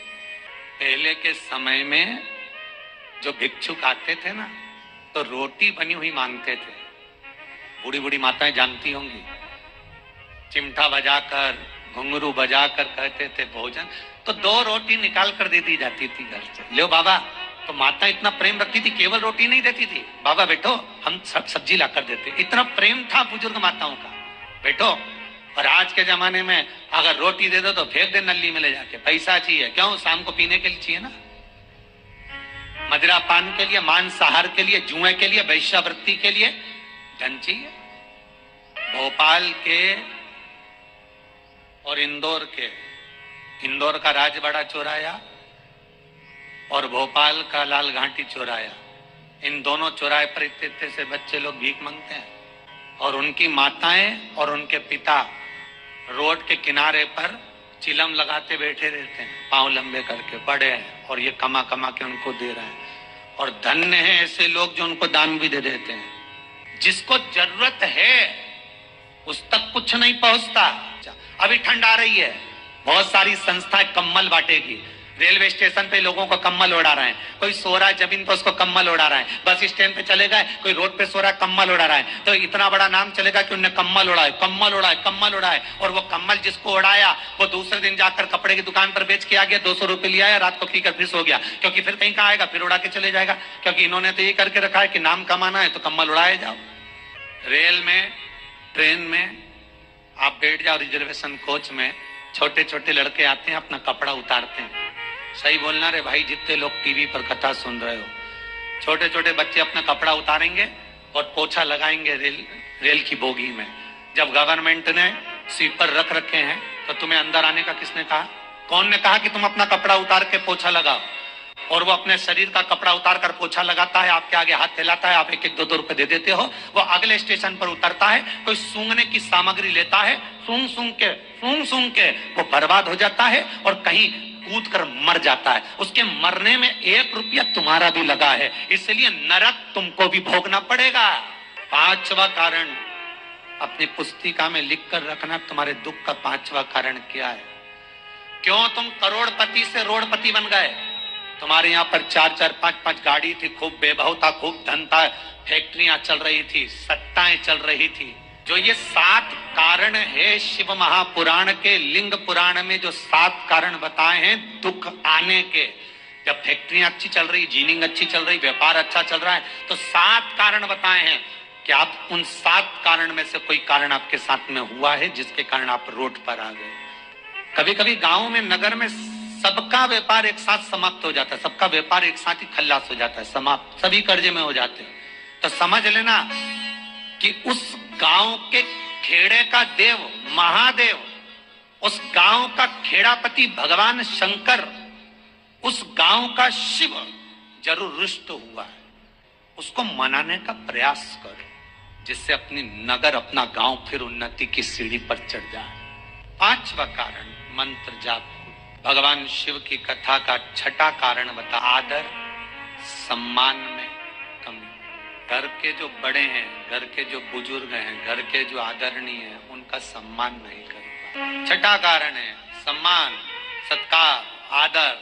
पहले के समय में जो भिक्षुक आते थे ना, तो रोटी बनी हुई मांगते थे। बूढ़ी बूढ़ी माताएं जानती होंगी, चिमटा बजाकर, घुंघरू बजाकर कहते थे भोजन, तो 2 रोटी निकाल कर दे दी जाती थी घर से। लो बाबा, तो माता इतना प्रेम रखती थी, केवल रोटी नहीं देती थी, बाबा बैठो हम सब सब्जी ला कर देते। इतना प्रेम था बुजुर्ग माताओं का, बैठो। और आज के जमाने में अगर रोटी दे दो तो फेंक दे नली में ले जाके, पैसा चाहिए। क्यों? शाम को पीने के लिए चाहिए ना, मदिरा पान के लिए, मांसाहार के लिए, जुए के लिए, वैश्यावृत्ति के लिए धन चाहिए। भोपाल के और इंदौर का राजवाड़ा चौराया और भोपाल का लाल घाटी चौराया, इन दोनों चौराहे पर इतने से बच्चे लोग भीख मांगते हैं, और उनकी माताएं और उनके पिता रोड के किनारे पर चिलम लगाते बैठे रहते हैं, पांव लंबे करके, बड़े हैं, और ये कमा कमा के उनको दे रहे हैं। और धन्य है ऐसे लोग जो उनको दान भी दे देते हैं। जिसको जरूरत है उस तक कुछ नहीं पहुंचता। अभी ठंड आ रही है, बहुत सारी संस्थाएं कम्बल बांटेगी, रेलवे स्टेशन पे लोगों को कम्बल उड़ा रहे हैं, कोई सो रहा है जमीन पे उसको कम्बल उड़ा रहा है, बस स्टैंड पे चले गए कोई रोड पे सो रहा है कम्बल उड़ा रहा है, तो इतना बड़ा नाम चलेगा कि उन्हें कम्बल उड़ाए, कम्बल उड़ाए, कम्बल उड़ाए। और वो कम्बल जिसको उड़ाया वो दूसरे दिन जाकर कपड़े की दुकान पर बेच के आ गया, 200 रुपए लिया, रात को पीकर फिर सो गया, क्योंकि फिर कहीं का आएगा फिर उड़ा के चले जाएगा, क्योंकि इन्होंने तो ये करके रखा है कि नाम कमाना है तो कम्बल उड़ाए जाओ। रेल में, ट्रेन में आप बैठ जाओ, रिजर्वेशन कोच में छोटे छोटे लड़के आते हैं, अपना कपड़ा उतारते हैं। सही बोलना रे भाई, जितने लोग टीवी पर कथा सुन रहे हो, छोटे छोटे बच्चे अपना कपड़ा उतारेंगे और पोछा लगाएंगे रेल की बोगी में। जब गवर्नमेंट ने स्वीपर रख रखे हैं तो तुम्हें अंदर आने का किसने कहा? कौन ने कहा कि तुम अपना कपड़ा उतार के पोछा लगाओ? और वो अपने शरीर का कपड़ा उतार कर पोछा लगाता है, आपके आगे हाथ फैलाता है, आप एक एक दो दो रुपए दे देते हो, वो अगले स्टेशन पर उतरता है, कोई सूंघने की सामग्री लेता है, सूंघ सूंघ के वो बर्बाद हो जाता है और कहीं कूद कर मर जाता है। उसके मरने में 1 रुपया तुम्हारा भी लगा है, इसलिए नरक तुमको भी भोगना पड़ेगा। 5वां कारण अपनी पुस्तिका में लिख कर रखना, तुम्हारे दुख का 5वां कारण क्या है? क्यों तुम करोड़पति से रोड़पति बन गए? तुम्हारे यहाँ पर 4-4, 5-5 गाड़ी थी, खूब वैभव था, खूब धन था, फैक्ट्रियां चल रही थी, सत्ताएं चल रही थी। जो ये 7 कारण है शिव महापुराण के लिंग पुराण में, जो 7 कारण बताए हैं दुख आने के। जब फैक्ट्रियां अच्छी चल रही, जीनिंग अच्छी चल रही, व्यापार अच्छा चल रहा है, तो 7 कारण बताए हैं कि आप उन 7 कारण में से कोई कारण आपके साथ में हुआ है जिसके कारण आप रोड पर आ गए। कभी कभी गांव में, नगर में सबका व्यापार एक साथ समाप्त हो जाता है, सबका व्यापार एक साथ ही खल्लास हो जाता है, समाप्त, सभी कर्जे में हो जाते हैं। तो समझ लेना कि उस गांव के खेड़े का देव महादेव, उस गांव का खेड़ापति भगवान शंकर, उस गांव का शिव जरूर रुष्ट हुआ है। उसको मनाने का प्रयास करो जिससे अपनी नगर, अपना गांव फिर उन्नति की सीढ़ी पर चढ़ जाए। 5वां कारण मंत्र जाप। भगवान शिव की कथा का 6ठा कारण बता, आदर सम्मान में कमी। घर के जो बड़े हैं, घर के जो बुजुर्ग हैं, घर के जो आदरणीय हैं, उनका सम्मान नहीं कर। 6ठा कारण है सम्मान, सत्कार, आदर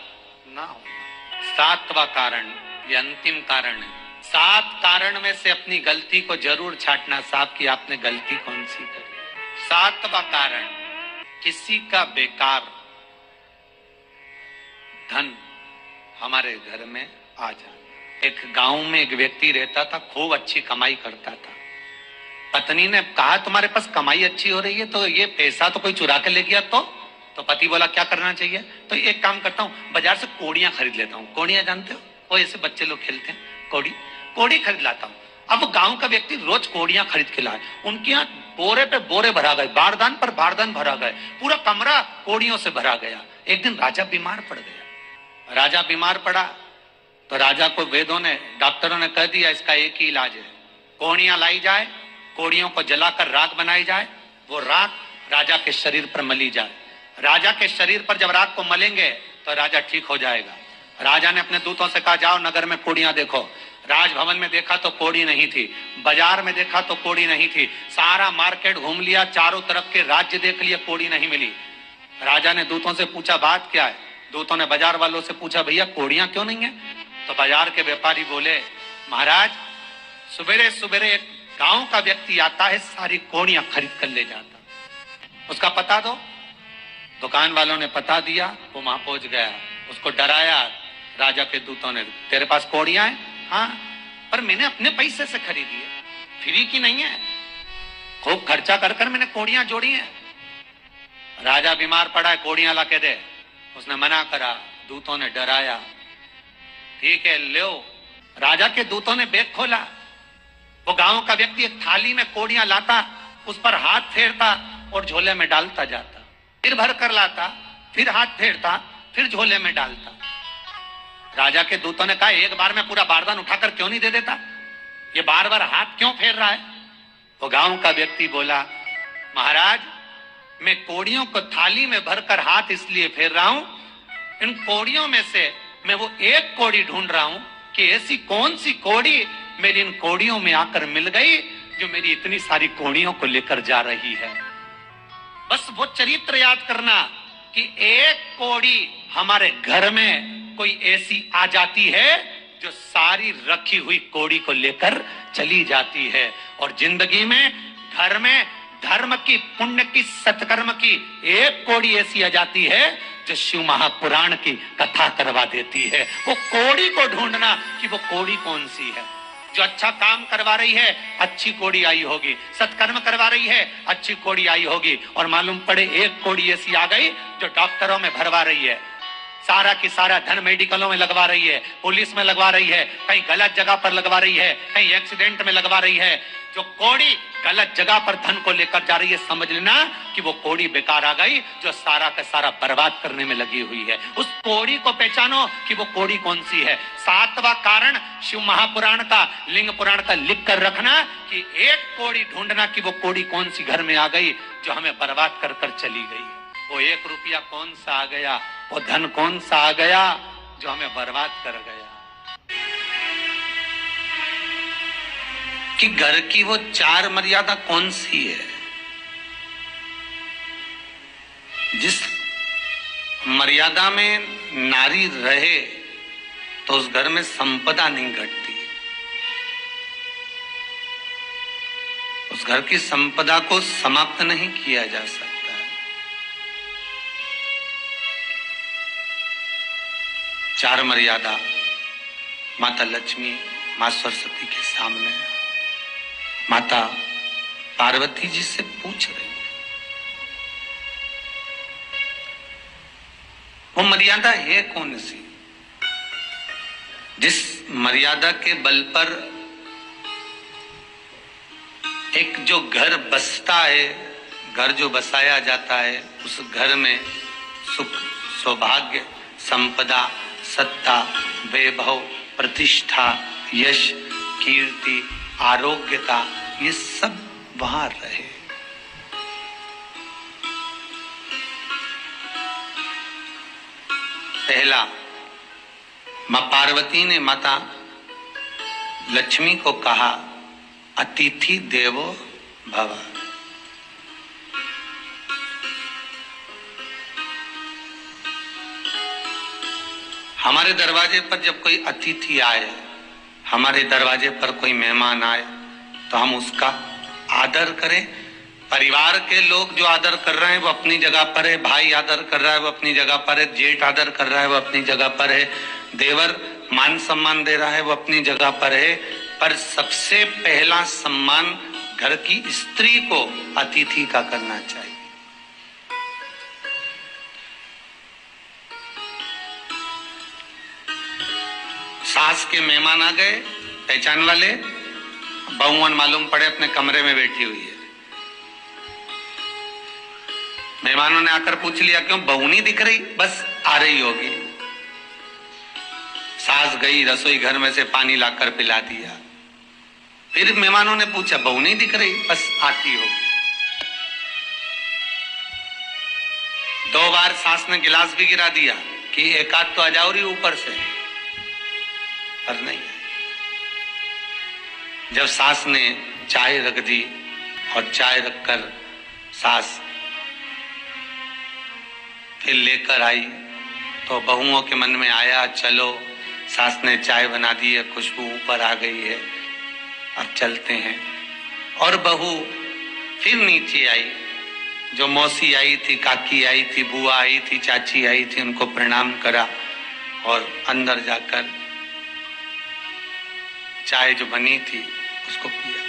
ना होना। 7वां कारण, ये अंतिम कारण है। 7 कारण में से अपनी गलती को जरूर छांटना साहब कि आपने गलती कौन सी करी। 7वां कारण, किसी का बेकार धन हमारे घर में आ जाए। एक गांव में एक व्यक्ति रहता था, खूब अच्छी कमाई करता था। पत्नी ने कहा तुम्हारे पास कमाई अच्छी हो रही है तो ये पैसा तो कोई चुरा के ले गया तो पति बोला क्या करना चाहिए? तो एक काम करता हूँ, बाजार से कोड़ियां खरीद लेता हूँ। कोड़ियां जानते हो, वो ऐसे बच्चे लोग खेलते हैं, कोड़ी खरीद लाता हूँ। अब वो गांव का व्यक्ति रोज कोड़ियां खरीद के लाए, उनके यहाँ बोरे पे बोरे भरा गए, बारदान पर बारदान भरा गए, पूरा कमरा कोड़ियों से भरा गया। एक दिन राजा बीमार पड़ गया। राजा बीमार पड़ा तो राजा को वेदों ने, डॉक्टरों ने कह दिया इसका एक ही इलाज है, कोड़ियां लाई जाए, कोड़ियों को जलाकर राख बनाई जाए, वो राख राजा के शरीर पर मली जाए। राजा के शरीर पर जब राख को मलेंगे तो राजा ठीक हो जाएगा। राजा ने अपने दूतों से कहा जाओ नगर में कोड़ियां देखो। राजभवन में देखा तो कोड़ी नहीं थी, बाजार में देखा तो कोड़ी नहीं थी, सारा मार्केट घूम लिया, चारों तरफ के राज्य देख लिए, कोड़ी नहीं मिली। राजा ने दूतों से पूछा बात क्या है? दूतों ने बाजार वालों से पूछा भैया कोड़ियां क्यों नहीं है? तो बाजार के व्यापारी बोले महाराज सुबेरे सुबेरे एक गांव का व्यक्ति आता है, सारी कोड़ियां खरीद कर ले जाता, उसका पता दो। दुकान वालों ने पता दिया, वो वहां पहुंच गया, उसको डराया राजा के दूतों ने, तेरे पास कोड़ियां हैं? हाँ, पर मैंने अपने पैसे से खरीदी है, फ्री की नहीं है, खूब खर्चा कर कर मैंने कोड़ियां जोड़ी हैं। राजा बीमार पड़ा है, कोड़ियां ला के दे। उसने मना करा, दूतों ने डराया, ठीक है लो। राजा के दूतों ने बैग खोला, वो गांव का व्यक्ति एक थाली में कोड़ियां लाता, उस पर हाथ फेरता और झोले में डालता जाता, फिर भर कर लाता, फिर हाथ फेरता, फिर झोले में डालता। राजा के दूतों ने कहा एक बार में पूरा बारदान उठाकर क्यों नहीं दे देता, ये बार बार हाथ क्यों फेर रहा है? वो गांव का व्यक्ति बोला महाराज मैं कोड़ियों को थाली में भरकर हाथ इसलिए फेर रहा हूं, इन कोड़ियों में से मैं वो एक कोड़ी ढूंढ रहा हूं कि ऐसी कौन सी कोड़ी मेरी इन कोड़ियों में आकर मिल गई जो मेरी इतनी सारी कोड़ियों को लेकर जा रही है। बस वो चरित्र याद करना कि एक कोड़ी हमारे घर में कोई ऐसी आ जाती है जो सारी रखी हुई कोड़ी को लेकर चली जाती है। और जिंदगी में घर में धर्म की, पुण्य की, सत्कर्म की एक कोड़ी ऐसी आ जाती है जो शिव महापुराण की कथा करवा देती है। वो कोड़ी को ढूंढना कि वो कोड़ी कौन सी है। जो अच्छा काम करवा रही है अच्छी कोड़ी आई होगी, सत्कर्म करवा रही है अच्छी कोड़ी आई होगी, और मालूम पड़े एक कोड़ी ऐसी आ गई जो डॉक्टरों में भरवा रही है, सारा की सारा धन मेडिकलों में लगवा रही है, पुलिस में लगवा रही है, कहीं गलत जगह पर लगवा रही है, कहीं एक्सीडेंट में लगवा रही है। जो कोड़ी गलत जगह पर धन को लेकर जा रही है, समझ लेना कि वो कोड़ी बेकार आ गई जो सारा का सारा बर्बाद करने में लगी हुई है। उस कोड़ी को पहचानो कि वो कोड़ी कौन सी है। 7वां कारण शिव महापुराण का, लिंग पुराण का लिख कर रखना कि एक कोड़ी ढूंढना कि वो कोड़ी कौन सी घर में आ गई जो हमें बर्बाद कर कर चली गई। वो 1 रुपया कौन सा आ गया, वो धन कौन सा आ गया जो हमें बर्बाद कर गया। कि घर की वो 4 मर्यादा कौन सी है जिस मर्यादा में नारी रहे तो उस घर में संपदा नहीं घटती, उस घर की संपदा को समाप्त नहीं किया जा सकता। 4 मर्यादा माता लक्ष्मी, मां सरस्वती के सामने माता पार्वती जी से पूछ रही है। वो मर्यादा है कौन सी जिस मर्यादा के बल पर एक जो घर बसता है, घर जो बसाया जाता है, उस घर में सुख, सौभाग्य, संपदा, सत्ता, वैभव, प्रतिष्ठा, यश, कीर्ति, आरोग्यता, ये सब वहां रहे। पहला, मां पार्वती ने माता लक्ष्मी को कहा, अतिथि देवो भव। हमारे दरवाजे पर जब कोई अतिथि आए, हमारे दरवाजे पर कोई मेहमान आए, तो हम उसका आदर करें। परिवार के लोग जो आदर कर रहे हैं वो अपनी जगह पर है, भाई आदर कर रहा है वो अपनी जगह पर है, जेठ आदर कर रहा है वो अपनी जगह पर है, देवर मान सम्मान दे रहा है वो अपनी जगह पर है। पर सबसे पहला सम्मान घर की स्त्री को अतिथि का करना चाहिए। सास के मेहमान आ गए, पहचान वाले, बहुवन मालूम पड़े अपने कमरे में बैठी हुई है। मेहमानों ने आकर पूछ लिया, क्यों बहू नहीं दिख रही? बस आ रही होगी। सास गई, रसोई घर में से पानी लाकर पिला दिया। फिर मेहमानों ने पूछा, बहू नहीं दिख रही? बस आती होगी। 2 बार सास ने गिलास भी गिरा दिया कि एक आध तो आ जाओ रही ऊपर से, पर नहीं। जब सास ने चाय रख दी और चाय रखकर सास फिर लेकर आई तो बहुओं के मन में आया, चलो सास ने चाय बना दी है, खुशबू ऊपर आ गई है, अब चलते हैं। और बहू फिर नीचे आई, जो मौसी आई थी, काकी आई थी, बुआ आई थी, चाची आई थी, उनको प्रणाम करा और अंदर जाकर चाय जो बनी थी उसको पिया।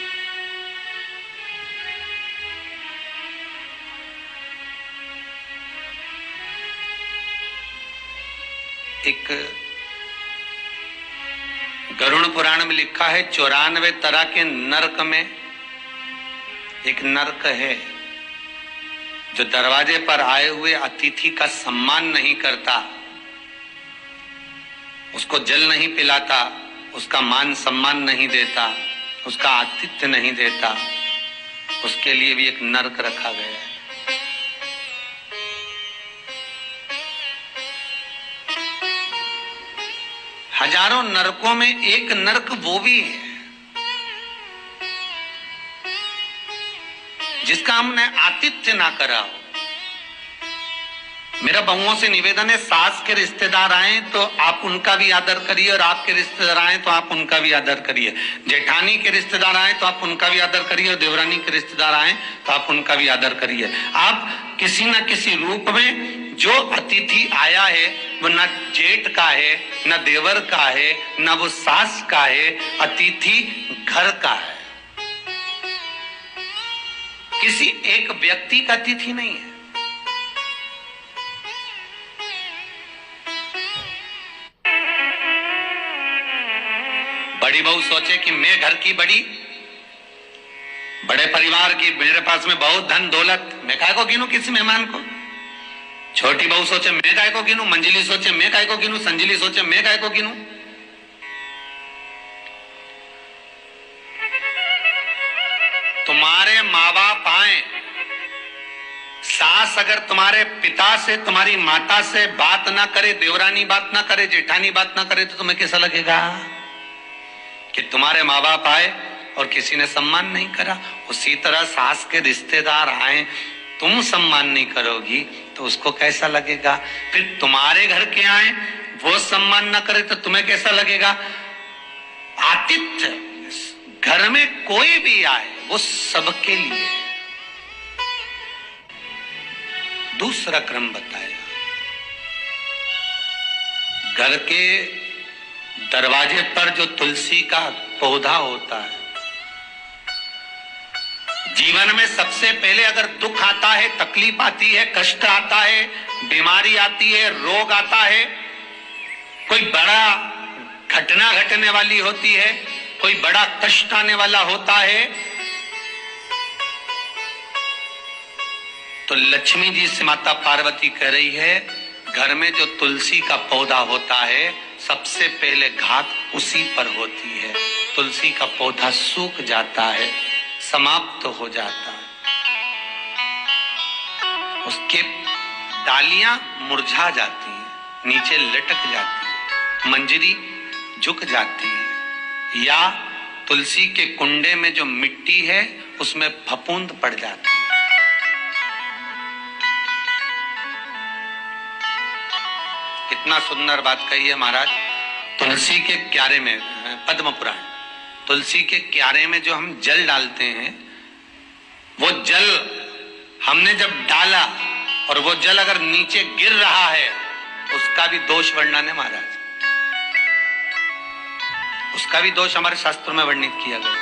एक गरुड़ पुराण में लिखा है, 94 तरह के नरक में एक नरक है जो दरवाजे पर आए हुए अतिथि का सम्मान नहीं करता, उसको जल नहीं पिलाता, उसका मान सम्मान नहीं देता, उसका आतिथ्य नहीं देता, उसके लिए भी एक नरक रखा गया है। हजारों नरकों में एक नरक वो भी है जिसका हमने आतिथ्य ना करा हो, मेरा बहुओं से निवेदन है, सास के रिश्तेदार आए तो आप उनका भी आदर करिए, और आपके रिश्तेदार आए तो आप उनका भी आदर करिए। जेठानी के रिश्तेदार आए तो आप उनका भी आदर करिए, और देवरानी के रिश्तेदार आए तो आप उनका भी आदर करिए। आप किसी न किसी रूप में जो अतिथि आया है वो न जेठ का है, न देवर का है, न वो सास का है, अतिथि घर का है, किसी एक व्यक्ति का अतिथि नहीं है। बड़ी बहू सोचे कि मैं घर की बड़ी, बड़े परिवार की, मेरे पास में बहुत धन दौलत, मैं काहे को गिनूं किसी मेहमान को। छोटी बहू सोचे मैं काहे को गिनूं, मंजिली सोचे मैं काहे को गिनूं, संजिली सोचे मैं काहे को गिनूं। तुम्हारे माँ बाप आए, सास अगर तुम्हारे पिता से, तुम्हारी माता से बात ना करे, देवरानी बात ना करे, जेठानी बात ना करे, तो तुम्हें कैसा लगेगा कि तुम्हारे माँ बाप आए और किसी ने सम्मान नहीं करा। उसी तरह सास के रिश्तेदार आए, तुम सम्मान नहीं करोगी तो उसको कैसा लगेगा। फिर तुम्हारे घर के आए, वो सम्मान ना करे तो तुम्हें कैसा लगेगा। आतिथ्य, घर में कोई भी आए वो सबके लिए। दूसरा क्रम बताया, घर के दरवाजे पर जो तुलसी का पौधा होता है, जीवन में सबसे पहले अगर दुख आता है, तकलीफ आती है, कष्ट आता है, बीमारी आती है, रोग आता है, कोई बड़ा घटना घटने वाली होती है, कोई बड़ा कष्ट आने वाला होता है, तो लक्ष्मी जी से माता पार्वती कह रही है, घर में जो तुलसी का पौधा होता है सबसे पहले घात उसी पर होती है। तुलसी का पौधा सूख जाता है, समाप्त हो जाता है, उसके डालियां मुरझा जाती हैं, नीचे लटक जाती है, मंजरी झुक जाती है, या तुलसी के कुंडे में जो मिट्टी है उसमें फफूंद पड़ जाती है। कितना सुंदर बात कही है महाराज। तुलसी के क्यारे में, पद्म पुराण, तुलसी के क्यारे में जो हम जल डालते हैं, वो जल हमने जब डाला और वो जल अगर नीचे गिर रहा है, उसका भी दोष वर्णन है महाराज, उसका भी दोष हमारे शास्त्रों में वर्णित किया गया।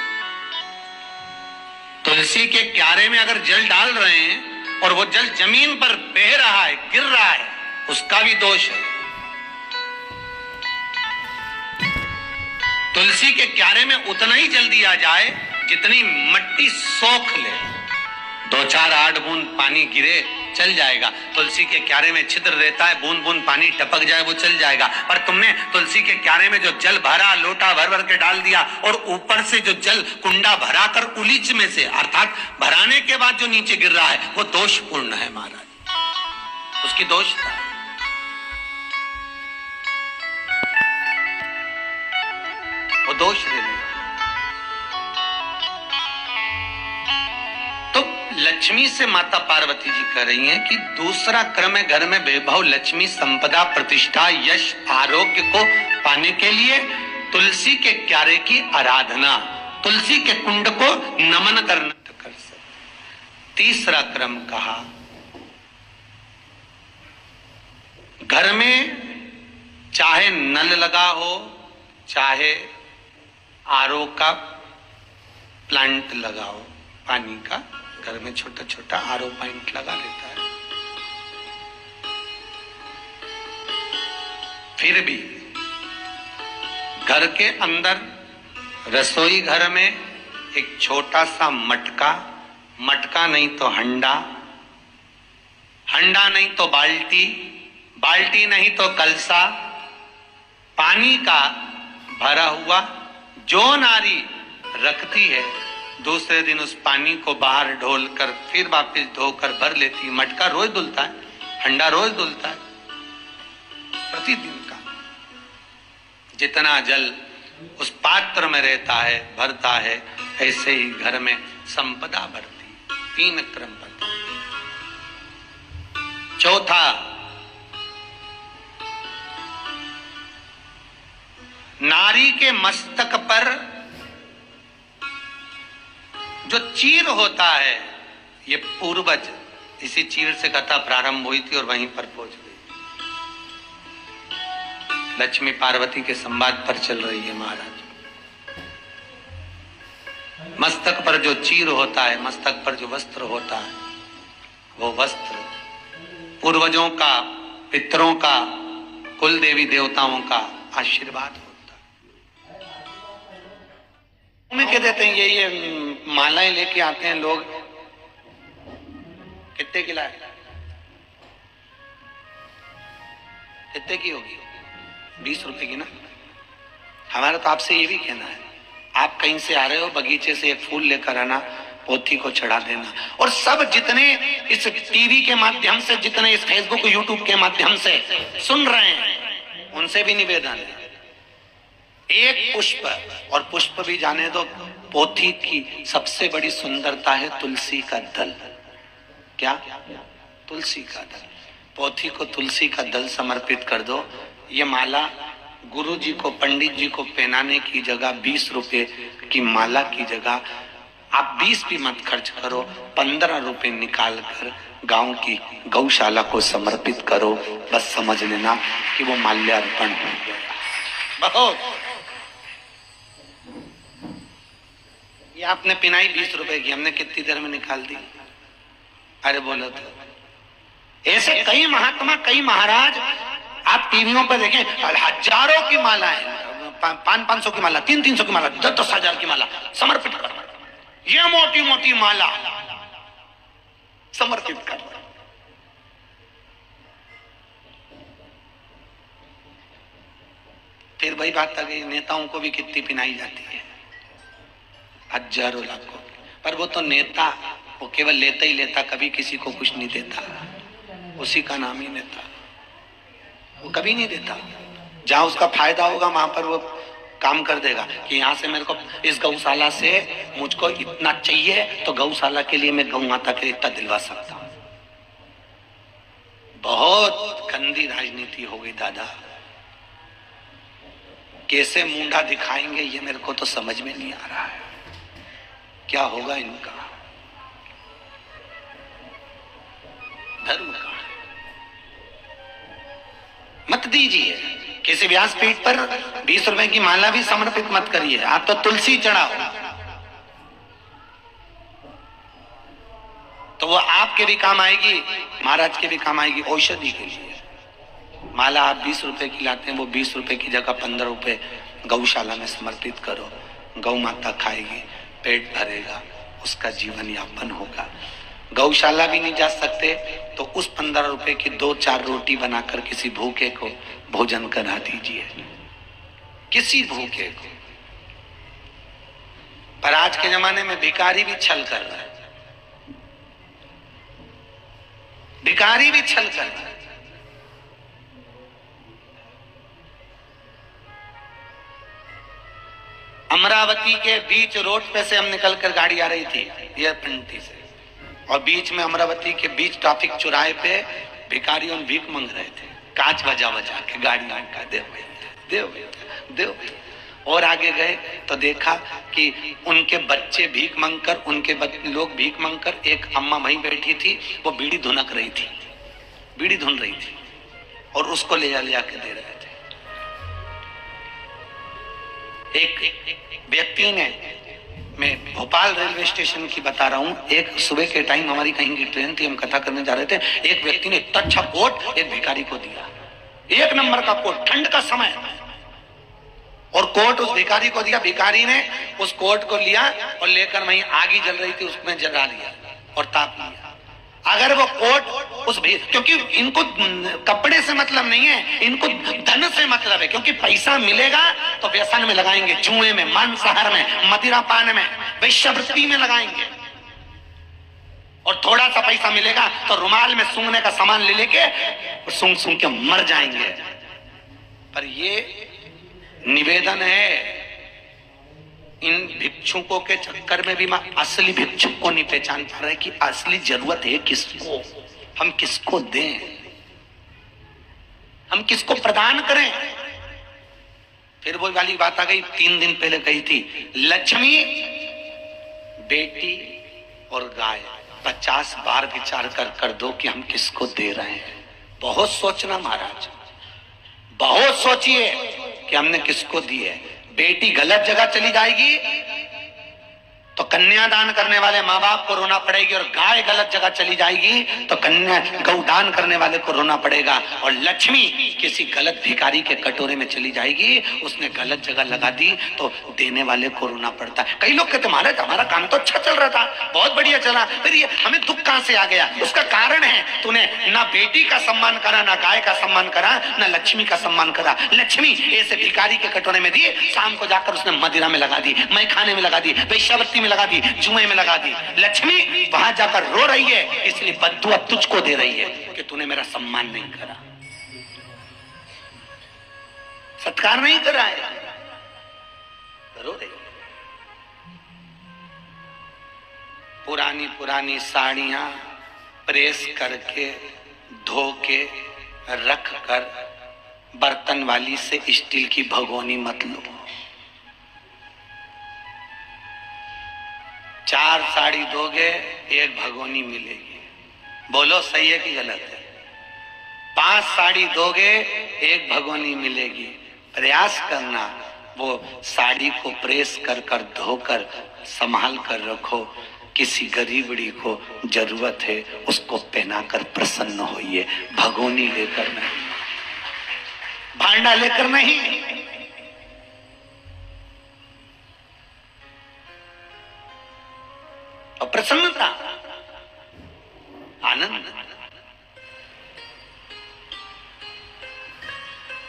तुलसी के क्यारे में अगर जल डाल रहे हैं और वो जल जमीन पर बह रहा है, गिर रहा है, उसका भी दोष है। तुलसी के क्यारे में उतना ही जल दिया जाए जितनी मट्टी सोख ले, 2-4 8 बूंद पानी गिरे चल जाएगा। तुलसी के क्यारे में छिद्र रहता है, बूंद बूंद पानी टपक जाए वो चल जाएगा। पर तुमने तुलसी के क्यारे में जो जल भरा, लोटा भर भर के डाल दिया, और ऊपर से जो जल कुंडा भरा कर उलीच में से, अर्थात भराने के बाद जो नीचे गिर रहा है, वो दोषपूर्ण है महाराज, उसकी दोष था। वो दोष दे रहे। तो लक्ष्मी से माता पार्वती जी कह रही हैं कि दूसरा क्रम है घर में वैभव, लक्ष्मी, संपदा, प्रतिष्ठा, यश, आरोग्य को पाने के लिए तुलसी के क्यारे की आराधना, तुलसी के कुंड को नमन करना कर सकते। तीसरा क्रम कहा, घर में चाहे नल लगा हो, चाहे आरओ का प्लांट लगाओ, पानी का, घर में छोटा छोटा आरओ प्लांट लगा लेता है, फिर भी घर के अंदर रसोई घर में एक छोटा सा मटका, मटका नहीं तो हंडा, हंडा नहीं तो बाल्टी, बाल्टी नहीं तो कलसा, पानी का भरा हुआ जो नारी रखती है, दूसरे दिन उस पानी को बाहर ढोल कर फिर वापस धोकर भर लेती। मटका रोज धुलता है, हंडा रोज धुलता है, प्रतिदिन का। जितना जल उस पात्र में रहता है, भरता है, ऐसे ही घर में संपदा बढ़ती। 3 क्रम बताए। चौथा, नारी के मस्तक पर जो चीर होता है, ये पूर्वज, इसी चीर से कथा प्रारंभ हुई थी और वहीं पर पहुंच गई। लक्ष्मी पार्वती के संवाद पर चल रही है महाराज। मस्तक पर जो चीर होता है, मस्तक पर जो वस्त्र होता है, वो वस्त्र पूर्वजों का, पितरों का, कुल देवी देवताओं का आशीर्वाद होता है। में कह देते हैं ये मालाएं लेके आते हैं लोग, कितने की लाए, कितने की होगी? 20 रुपए की ना। हमारा तो आपसे ये भी कहना है, आप कहीं से आ रहे हो, बगीचे से एक फूल लेकर आना, पोथी को चढ़ा देना। और सब जितने इस टीवी के माध्यम से, जितने इस फेसबुक यूट्यूब के माध्यम से सुन रहे हैं, उनसे भी निवेदन है, एक पुष्प, और पुष्प भी जाने दो, पोथी की सबसे बड़ी सुंदरता है तुलसी का दल। क्या? तुलसी का दल। पोथी को तुलसी का दल समर्पित कर दो। ये माला गुरु जी को, पंडित जी को पहनाने की जगह 20 रुपए की माला की जगह आप 20 भी मत खर्च करो, 15 रुपए निकाल कर गांव की गौशाला को समर्पित करो। बस समझ लेना कि वो माल्यार्पण हो गया। बहुत। ये आपने पिनाई 20 रुपए की, हमने कितनी देर में निकाल दी? अरे बोलो तो। ऐसे कई महात्मा, कई महाराज आप टीवियों पर देखें, हजारों की माला है, 500 की माला, 300 की माला, 10,000 की माला समर्पित कर, ये मोटी मोटी माला समर्पित कर। फिर वही बात आ गई, नेताओं को भी कितनी पिनाई जाती है, हजारों लाखों। पर वो तो नेता, वो केवल लेता ही लेता, कभी किसी को कुछ नहीं देता, उसी का नाम ही नेता। वो कभी नहीं देता, जहां उसका फायदा होगा वहां पर वो काम कर देगा कि यहां से मेरे को, इस गौशाला से मुझको इतना चाहिए, तो गौशाला के लिए मैं गौ माता के लिए इतना दिलवा सकता हूं। बहुत गंदी राजनीति हो गई दादा। कैसे मुंडा दिखाएंगे ये मेरे को तो समझ में नहीं आ रहा है, क्या होगा इनका धर्म का। मत दीजिए किसी व्यासपीठ पर 20 रुपए की माला भी समर्पित मत करिए, आप तो तुलसी चढ़ाओ, तो वो आपके भी काम आएगी, महाराज के भी काम आएगी, औषधि के लिए। माला आप 20 रुपए की लाते हैं, वो 20 रुपए की जगह 15 रुपए गौशाला में समर्पित करो। गौ माता खाएगी, पेट भरेगा, उसका जीवन यापन होगा। गौशाला भी नहीं जा सकते तो उस 15 रुपए की 2-4 रोटी बनाकर किसी भूखे को भोजन करा दीजिए, किसी भूखे को। पर आज के जमाने में भिखारी भी छल कर रहा है, भिखारी भी छल कर रहा है। अमरावती के बीच रोड पे से हम निकलकर गाड़ी आ रही थी एयरपिंटी से, और बीच में अमरावती के बीच ट्रैफिक चौराहे पे भिखारियों भीख मांग रहे थे, कांच बजा बजा के गाड़ी का, देव भैया, देव भैया, देव भैया। और आगे गए तो देखा कि उनके बच्चे भीख मांगकर, उनके लोग भीख मांगकर, एक अम्मा वहीं बैठी थी, वो बीड़ी धुनक रही थी, बीड़ी धुन रही थी, और उसको ले जा के दे रहे थे। एक व्यक्ति ने, मैं भोपाल रेलवे स्टेशन की बता रहा हूं, एक सुबह के टाइम हमारी कहीं की ट्रेन थी, हम कथा करने जा रहे थे, एक व्यक्ति ने इतना अच्छा कोट एक भिखारी को दिया, 1 नंबर का कोट, ठंड का समय, और कोट उस भिखारी को दिया। भिखारी ने उस कोट को लिया और लेकर वहीं आगी जल रही थी उसमें जला लिया और ताप लिया। अगर वो कोट उस, क्योंकि इनको कपड़े से मतलब नहीं है, इनको धन से मतलब है, क्योंकि पैसा मिलेगा तो व्यसन में लगाएंगे, जुए में, मांसाहार में, मदिरा पान में, वेश्यावृत्ति में लगाएंगे, और थोड़ा सा पैसा मिलेगा तो रुमाल में सूंघने का सामान ले लेके सूंघ सूंघ के मर जाएंगे। पर ये निवेदन है, इन भिक्षुकों के चक्कर में भी मैं असली भिक्षुक को नहीं पहचान पा रहे कि असली जरूरत है किसको, हम किसको दें, हम किसको प्रदान करें। फिर वो वाली बात आ गई 3 दिन पहले कही थी, लक्ष्मी, बेटी और गाय। 50 बार विचार कर दो कि हम किसको दे रहे हैं। बहुत सोचना महाराज, बहुत सोचिए कि हमने किसको दी है। बेटी गलत जगह चली जाएगी तो कन्यादान करने वाले माँ बाप को रोना पड़ेगी, और गाय गलत जगह चली जाएगी तो कन्या गौदान करने वाले को रोना पड़ेगा, और लक्ष्मी किसी गलत भिखारी के कटोरे में चली जाएगी, उसने गलत जगह लगा दी तो देने वाले को रोना पड़ता है। कई लोग कहते महाराज हमारा काम तो अच्छा चल रहा था, बहुत बढ़िया चला, फिर ये हमें दुख कहां से आ गया? उसका कारण है तूने ना बेटी का सम्मान करा, ना गाय का सम्मान करा, ना लक्ष्मी का सम्मान करा। लक्ष्मी ऐसे भिखारी के कटोरे में दी, शाम को जाकर उसने मदिरा में लगा दी, मैं खाने में लगा दी, वेश्यावृत्ति लगा दी, जुए में लगा दी। लक्ष्मी वहां जाकर रो रही है, इसलिए बद्दुआ तुझको दे रही है कि तूने मेरा सम्मान नहीं करा, सत्कार नहीं करा है, रो रही। पुरानी पुरानी साड़ियां प्रेस करके धो के रख कर बर्तन वाली से स्टील की भगोनी मत लो। 4 साड़ी दोगे 1 भगोनी मिलेगी, बोलो सही है कि गलत है? 5 साड़ी दोगे 1 भगोनी मिलेगी। प्रयास करना वो साड़ी को प्रेस कर कर धोकर संभाल कर रखो, किसी गरीबड़ी को जरूरत है उसको पहनाकर प्रसन्न होइए। भगोनी लेकर नहीं, भांडा लेकर नहीं। और प्रसन्नता, आनंद।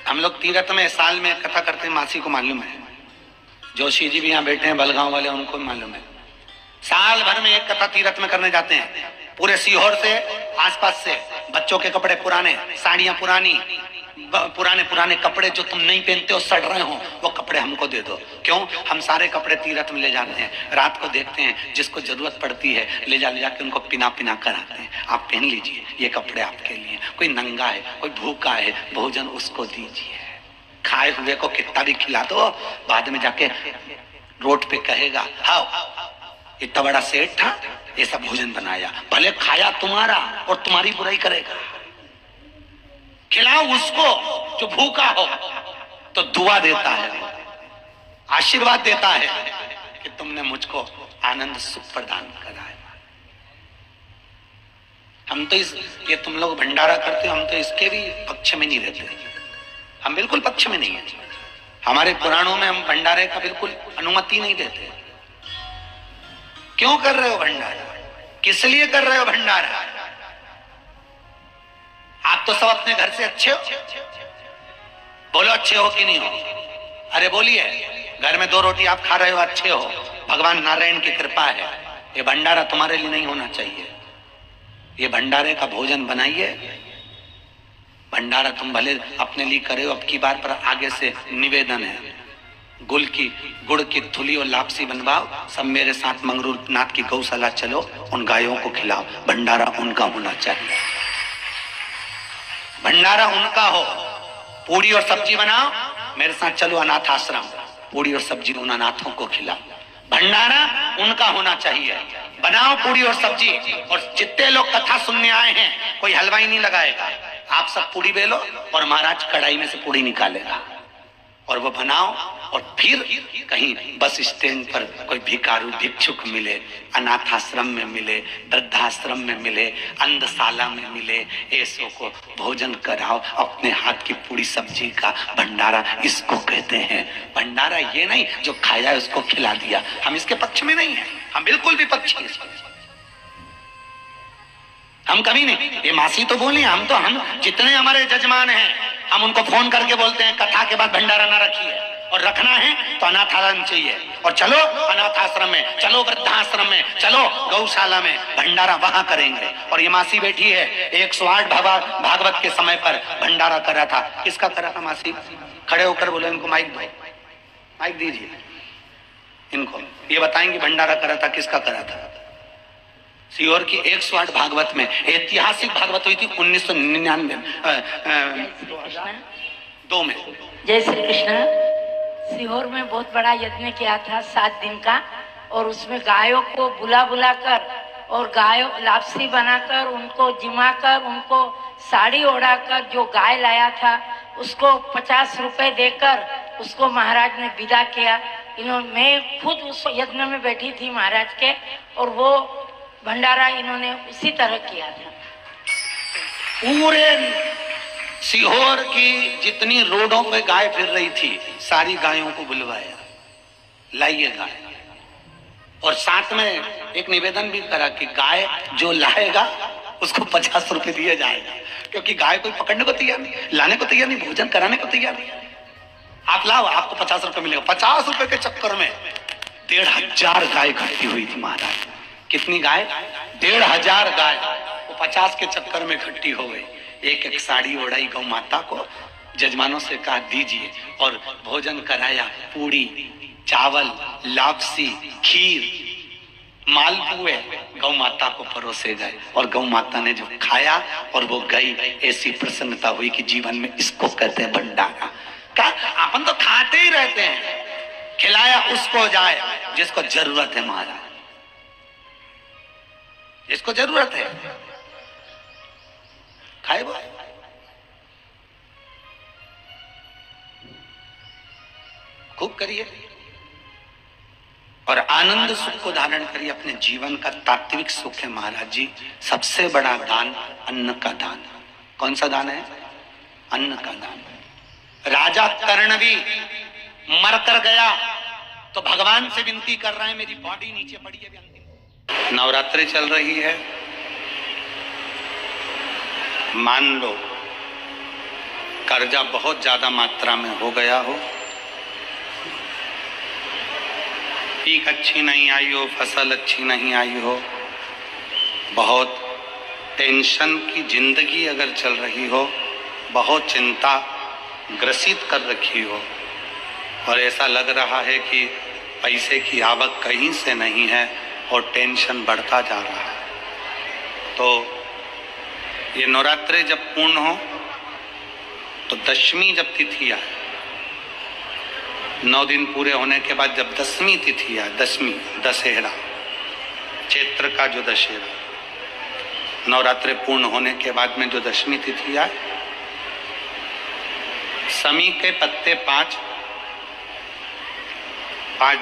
हम लोग तीरथ में साल में कथा करते हैं, मासी को मालूम है, जोशी जी भी यहाँ बैठे हैं, बलगांव वाले, उनको मालूम है। साल भर में एक कथा तीरथ में करने जाते हैं। पूरे सीहोर से आसपास से बच्चों के कपड़े पुराने, साड़ियां पुरानी, पुराने पुराने कपड़े जो तुम नहीं पहनते हो, सड़ रहे हो, वो कपड़े हमको दे दो। क्यों? हम सारे कपड़े तीरथ में ले जाते हैं, रात को देखते हैं जिसको जरूरत पड़ती है ले जाके उनको पिना पिना कर आते हैं। आप पहन लीजिए, ये कपड़े आपके लिए। कोई नंगा है, कोई भूखा है, भोजन उसको दीजिए। खाए हुए को कितना भी खिला दो, बाद में जाके रोड पे कहेगा, हाँ इतना बड़ा सेठ था, ऐसा भोजन बनाया, भले खाया तुम्हारा और तुम्हारी बुराई करेगा। खिलाओ उसको जो भूखा हो, तो दुआ देता है, आशीर्वाद देता है कि तुमने मुझको आनंद सुख प्रदान करा है। हम तो ये तुम लोग भंडारा करते हो, हम तो इसके भी पक्ष में नहीं रहते, हम बिल्कुल पक्ष में नहीं है। हमारे पुराणों में हम भंडारे का बिल्कुल अनुमति नहीं देते। क्यों कर रहे हो भंडारा? किस लिए कर रहे हो भंडारा? आप तो सब अपने घर से अच्छे हो, बोलो अच्छे हो कि नहीं हो? अरे बोलिए, घर में 2 रोटी आप खा रहे हो, अच्छे हो, भगवान नारायण की कृपा है। ये भंडारा तुम्हारे लिए नहीं होना चाहिए। ये भंडारे का भोजन बनाइए। भंडारा तुम भले अपने लिए करे हो, अब की बार पर आगे से निवेदन है, गुड़ की थुली और लापसी बनवाओ, सब मेरे साथ मंगरूर नाथ की गौशाला चलो, उन गायों को खिलाओ। भंडारा उनका होना चाहिए, भंडारा उनका हो। पूड़ी और सब्जी बनाओ, मेरे साथ चलो अनाथ आश्रम, पूड़ी और सब्जी उन अनाथों को खिलाओ। भंडारा उनका होना चाहिए। बनाओ पूड़ी और सब्जी, और जितने लोग कथा सुनने आए हैं कोई हलवाई नहीं लगाएगा, आप सब पूड़ी बेलो और महाराज कढ़ाई में से पूड़ी निकालेगा, और वो बनाओ। और फिर कहीं बस स्टैंड पर कोई भिखारू भिक्षुक मिले, अनाथ आश्रम में मिले, वृद्धाश्रम में मिले, अंधशाला में मिले, ऐसों को भोजन कराओ। अपने हाथ की पूरी सब्जी का भंडारा इसको कहते हैं। भंडारा ये नहीं जो खाया उसको खिला दिया, हम इसके पक्ष में नहीं है, हम बिल्कुल भी पक्ष नहीं, हम कभी नहीं। ये मासी तो बोली, हम जितने हमारे जजमान हैं हम उनको फोन करके बोलते हैं कथा के बाद भंडारा ना रखिए, और रखना है तो अनाथ आश्रम चाहिए, और चलो अनाथ आश्रम में, चलो वृद्धाश्रम में, चलो गौशाला में, भंडारा वहां करेंगे। और ये मासी बैठी है, 108 भागवत के समय पर भंडारा करा था। किसका करा था मासी? खड़े होकर बोले, इनको माइक दो, माइक दीजिए इनको, ये बताएंगे भंडारा करा था, किसका करा था। सीहोर की 108 भागवत में, ऐतिहासिक भागवत हुई थी 1999 में। जय श्री कृष्ण। सीहोर में बहुत बड़ा यज्ञ किया था 7 दिन का, और उसमें गायों को बुला बुला कर और गायों लापसी बनाकर उनको जिमाकर उनको साड़ी ओढ़ाकर जो गाय लाया था उसको 50 रुपए देकर उसको महाराज ने विदा किया। मैं खुद उस यज्ञ में बैठी थी महाराज के, और वो भंडारा इन्होंने उसी तरह किया था। पूरे सीहोर की जितनी रोडों पे गाय फिर रही थी सारी गायों को बुलवाया, लाइए गाय, और साथ में एक निवेदन भी करा कि गाय जो लाएगा उसको 50 रुपए दिए जाएगा, क्योंकि गाय कोई पकड़ने को तैयार नहीं, लाने को तैयार नहीं, भोजन कराने को तैयार नहीं। आप लाओ, आपको 50 रुपए मिलेगा। 50 रुपए के चक्कर में 1500 गाय इकट्ठी हुई थी महाराज। कितनी गाय? 1500 गाय वो 50 के चक्कर में इकट्ठी हो गई। एक एक साड़ी ओढ़ाई गौ माता को, जजमानों से कहा दीजिए, और भोजन कराया। पूरी, चावल, लापसी, खीर, मालपुए गौ माता को परोसे गए, और गौ माता ने जो खाया और वो गई, ऐसी प्रसन्नता हुई कि जीवन में इसको कहते हैं भंडारा। का अपन तो खाते ही रहते हैं, खिलाया उसको जाए जिसको जरूरत है महाराज, जिसको जरूरत है खाए वो। खूब करिए और आनंद सुख को धारण करिए। अपने जीवन का तात्विक सुख है महाराज जी। सबसे बड़ा दान अन्न का दान। कौन सा दान है? अन्न का दान। राजा कर्ण भी मर कर गया तो भगवान से विनती कर रहे हैं, मेरी बॉडी नीचे पड़ी है। नवरात्रि चल रही है, मान लो कर्जा बहुत ज्यादा मात्रा में हो गया हो, पीक अच्छी नहीं आई हो, फसल अच्छी नहीं आई हो, बहुत टेंशन की जिंदगी अगर चल रही हो, बहुत चिंता ग्रसित कर रखी हो, और ऐसा लग रहा है कि पैसे की आवक कहीं से नहीं है और टेंशन बढ़ता जा रहा है, तो ये नवरात्रि जब पूर्ण हो तो दशमी जब तिथि आए, 9 दिन पूरे होने के बाद जब दसवीं तिथि आए, दशमी दशहरा, चैत्र का जो दशहरा, नवरात्रि पूर्ण होने के बाद में जो दशमी तिथि आए, समी के पत्ते 5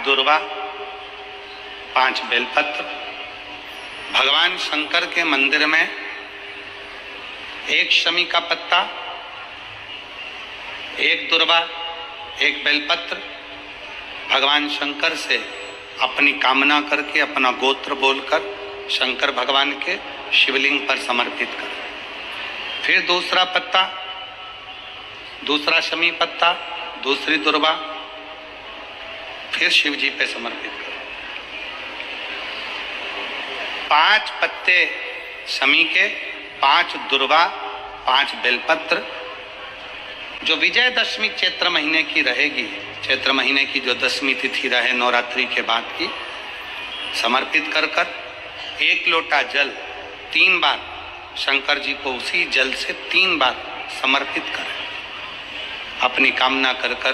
दुर्वा, 5 बेलपत्र, भगवान शंकर के मंदिर में 1 शमी का पत्ता, 1 दुर्वा, 1 बेलपत्र, भगवान शंकर से अपनी कामना करके, अपना गोत्र बोलकर शंकर भगवान के शिवलिंग पर समर्पित कर। फिर दूसरा पत्ता, दूसरा शमी पत्ता, दूसरी दुर्वा, फिर शिव जी पे समर्पित कर। 5 पत्ते शमी के, 5 दुर्वा, 5 बेलपत्र, जो विजयदशमी चैत्र महीने की रहेगी, चैत्र महीने की जो दशमी तिथि रहे नवरात्रि के बाद की, समर्पित कर कर 1 लोटा जल 3 बार शंकर जी को उसी जल से 3 बार समर्पित करें। अपनी कामना कर कर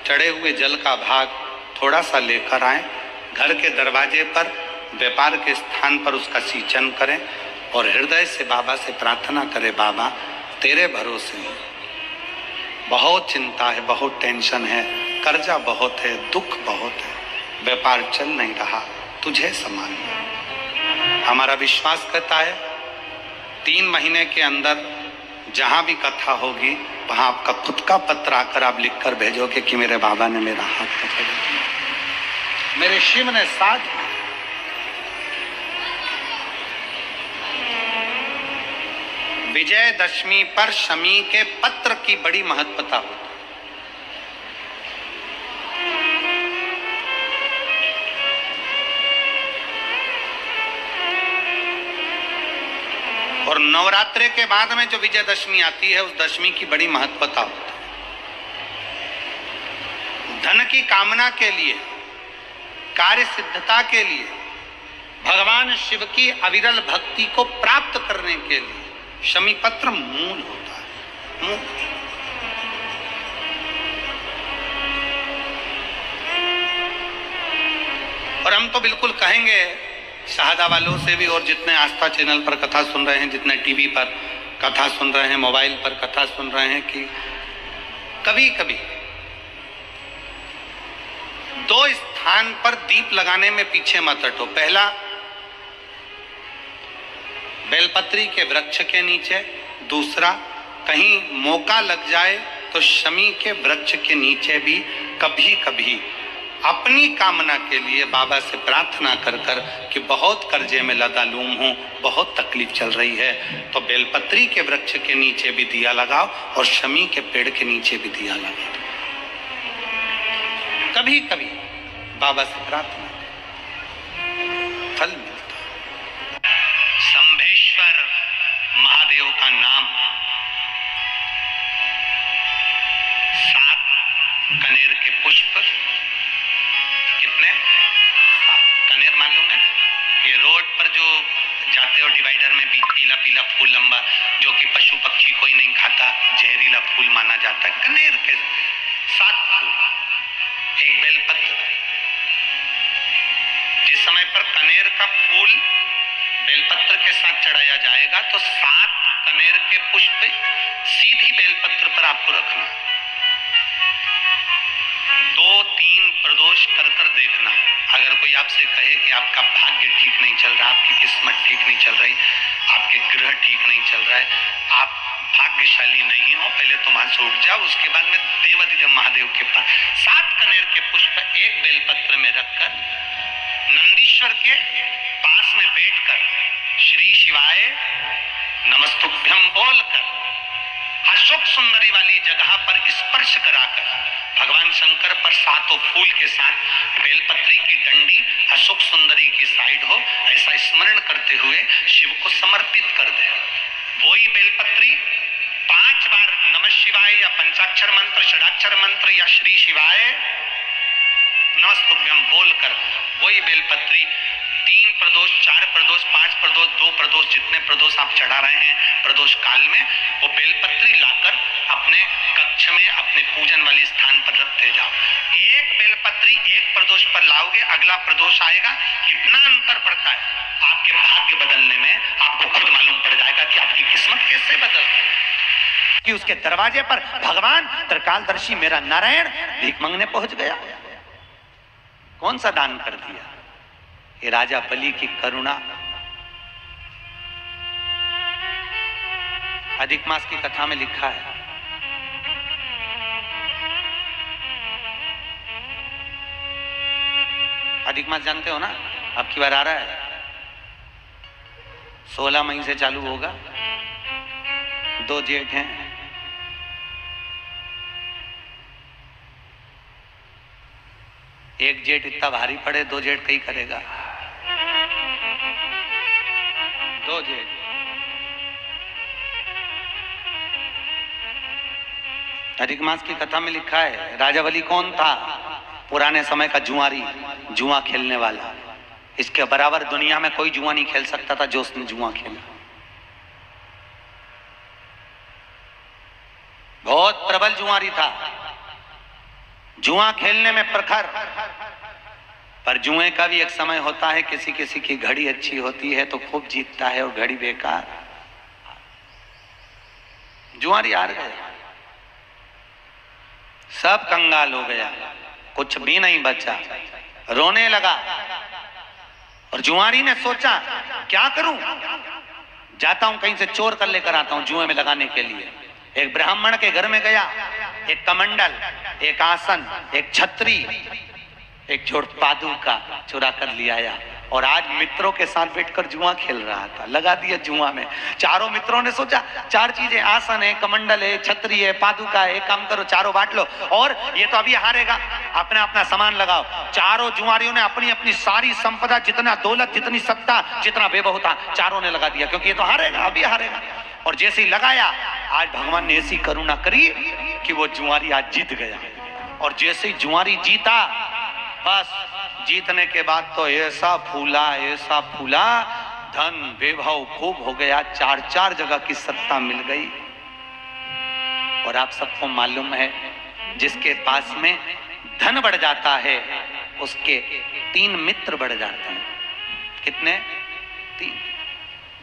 चढ़े हुए जल का भाग थोड़ा सा लेकर आए, घर के दरवाजे पर, व्यापार के स्थान पर उसका सिंचन करें और हृदय से बाबा से प्रार्थना करें, बाबा तेरे भरोसे हैं, बहुत चिंता है, बहुत टेंशन है, कर्जा बहुत है, दुख बहुत है, व्यापार चल नहीं रहा, तुझे संभालना। हमारा विश्वास कहता है 3 महीने के अंदर जहां भी कथा होगी वहां आपका खुद का पत्र आकर आप लिखकर भेजोगे कि मेरे बाबा ने मेरा हाथ पकड़ा, मेरे शिव ने साथ। विजयदशमी पर शमी के पत्र की बड़ी महत्वता होती है। और नवरात्रि के बाद में जो विजयदशमी आती है उस दशमी की बड़ी महत्वता होती है। धन की कामना के लिए, कार्य सिद्धता के लिए, भगवान शिव की अविरल भक्ति को प्राप्त करने के लिए शमी पत्र मूल होता है। मूल और हम तो बिल्कुल कहेंगे शहादा वालों से भी, और जितने आस्था चैनल पर कथा सुन रहे हैं, जितने टीवी पर कथा सुन रहे हैं, मोबाइल पर कथा सुन रहे हैं, कि कभी कभी दो स्थान पर दीप लगाने में पीछे मत हटो। पहला, बेलपत्री के वृक्ष के नीचे। दूसरा, कहीं मौका लग जाए तो शमी के वृक्ष के नीचे भी कभी कभी अपनी कामना के लिए बाबा से प्रार्थना कर कर कि बहुत कर्जे में लदालूम हूं, बहुत तकलीफ चल रही है, तो बेलपत्री के वृक्ष के नीचे भी दिया लगाओ और शमी के पेड़ के नीचे भी दिया लगाओ। कभी कभी बाबा से प्रार्थना फल मिलता। शंभेश्वर महादेव का नाम 7 कनेर के पुष्प, कितने? 7 कनेर मालूम है? ये रोड पर जो जाते हो डिवाइडर में पीला पीला फूल लंबा, जो कि पशु पक्षी कोई नहीं खाता, जहरीला फूल माना जाता है। कनेर के 7 फूल, एक बेलपत्र। जिस समय पर कनेर का फूल बेलपत्र के साथ चढ़ाया जाएगा तो 7 कनेर के पुष्प सीधी बेलपत्र पर आपको रखना। 2-3 प्रदोष कर कर देखना। अगर कोई आपसे कहे कि आपका भाग्य ठीक नहीं चल रहा, आपकी किस्मत ठीक नहीं चल रही, आपके ग्रह ठीक नहीं चल रहा है, आप भाग्यशाली नहीं हो, पहले तुम वहां से उठ जाओ, उसके बाद में देवाधिदेव महादेव के पास 7 कनेर के पुष्प एक बेलपत्र में रखकर नंदीश्वर के पास में बैठकर श्री शिवाय नमस्तुभ्यम बोलकर अशोक सुंदरी वाली जगह पर स्पर्श कराकर भगवान शंकर पर 7 फूल के साथ बेलपत्री की डंडी अशोक सुंदरी की साइड हो, ऐसा स्मरण करते हुए शिव को समर्पित कर दे। वही बेलपत्री 5 बार नमः शिवाय या पंचाक्षर मंत्र, षडाक्षर मंत्र या श्री शिवाय नमस्तुभ्यम बोलकर वही बेलपत्री 3 प्रदोष, 4 प्रदोष, 5 प्रदोष, 2 प्रदोष, जितने प्रदोष आप चढ़ा रहे हैं प्रदोष काल में, वो बेलपत्री लाकर अपने कक्ष में अपने पूजन वाले स्थान पर रखते जाओ। एक बेलपत्री एक प्रदोष पर लाओगे, अगला प्रदोष आएगा, कितना अंतर पड़ता है आपके भाग्य बदलने में, आपको खुद मालूम पड़ जाएगा कि आपकी किस्मत कैसे बदलती है। कि उसके दरवाजे पर भगवान त्रिकालदर्शी मेरा नारायण भीख मांगने पहुंच गया। कौन सा दान कर दिया? ये राजा बलि की करुणा। अधिक मास की कथा में लिखा है, अधिक मास जानते हो ना, अब की बार आ रहा है, 16 मई से चालू होगा। 2 जेठ हैं, एक जेठ इतना भारी पड़े, 2 जेठ कहीं करेगा। 2 जेठ अधिक मास की कथा में लिखा है, राजा बलि कौन था? पुराने समय का जुआरी, जुआ खेलने वाला। इसके बराबर दुनिया में कोई जुआ नहीं खेल सकता था जो उसने जुआ खेला। बहुत प्रबल जुआरी था, जुआ खेलने में प्रखर। पर जुए का भी एक समय होता है, किसी किसी की घड़ी अच्छी होती है तो खूब जीतता है, और घड़ी बेकार। जुआरी हार गया, सब कंगाल हो गया, कुछ भी नहीं बचा, रोने लगा। और जुआरी ने सोचा क्या करूं, जाता हूं कहीं से चोर कर लेकर आता हूं जुए में लगाने के लिए। एक ब्राह्मण के घर में गया, एक कमंडल, एक आसन, एक छतरी, एक जोड़ पादुका चुरा कर ले आया, और आज मित्रों के साथ बैठकर जुआ खेल रहा था। लगा दिया जुआ में। चारों मित्रों ने सोचा 4 चीजें, आसन है, कमंडल है, छतरी है, पादुका है, एक काम करो चारों बांट लो, और ये तो अभी हारेगा, अपना अपना सामान लगाओ। चारों जुआरियों ने अपनी अपनी सारी संपदा, जितना दौलत, जितनी सत्ता, जितना वैभव था, चारों ने लगा दिया, क्योंकि ये तो हारेगा, अभी हारेगा। और जैसे ही लगाया, आज भगवान ने ऐसी करुणा करी कि वो जुआरी आज जीत गया। और जैसे ही जुआरी जीता, बस जीतने के बाद तो ऐसा फूला, धन वैभव खूब हो गया, 4 जगह की सत्ता मिल गई। और आप सबको मालूम है, जिसके पास में धन बढ़ जाता है उसके 3 मित्र बढ़ जाते हैं। कितने? 3।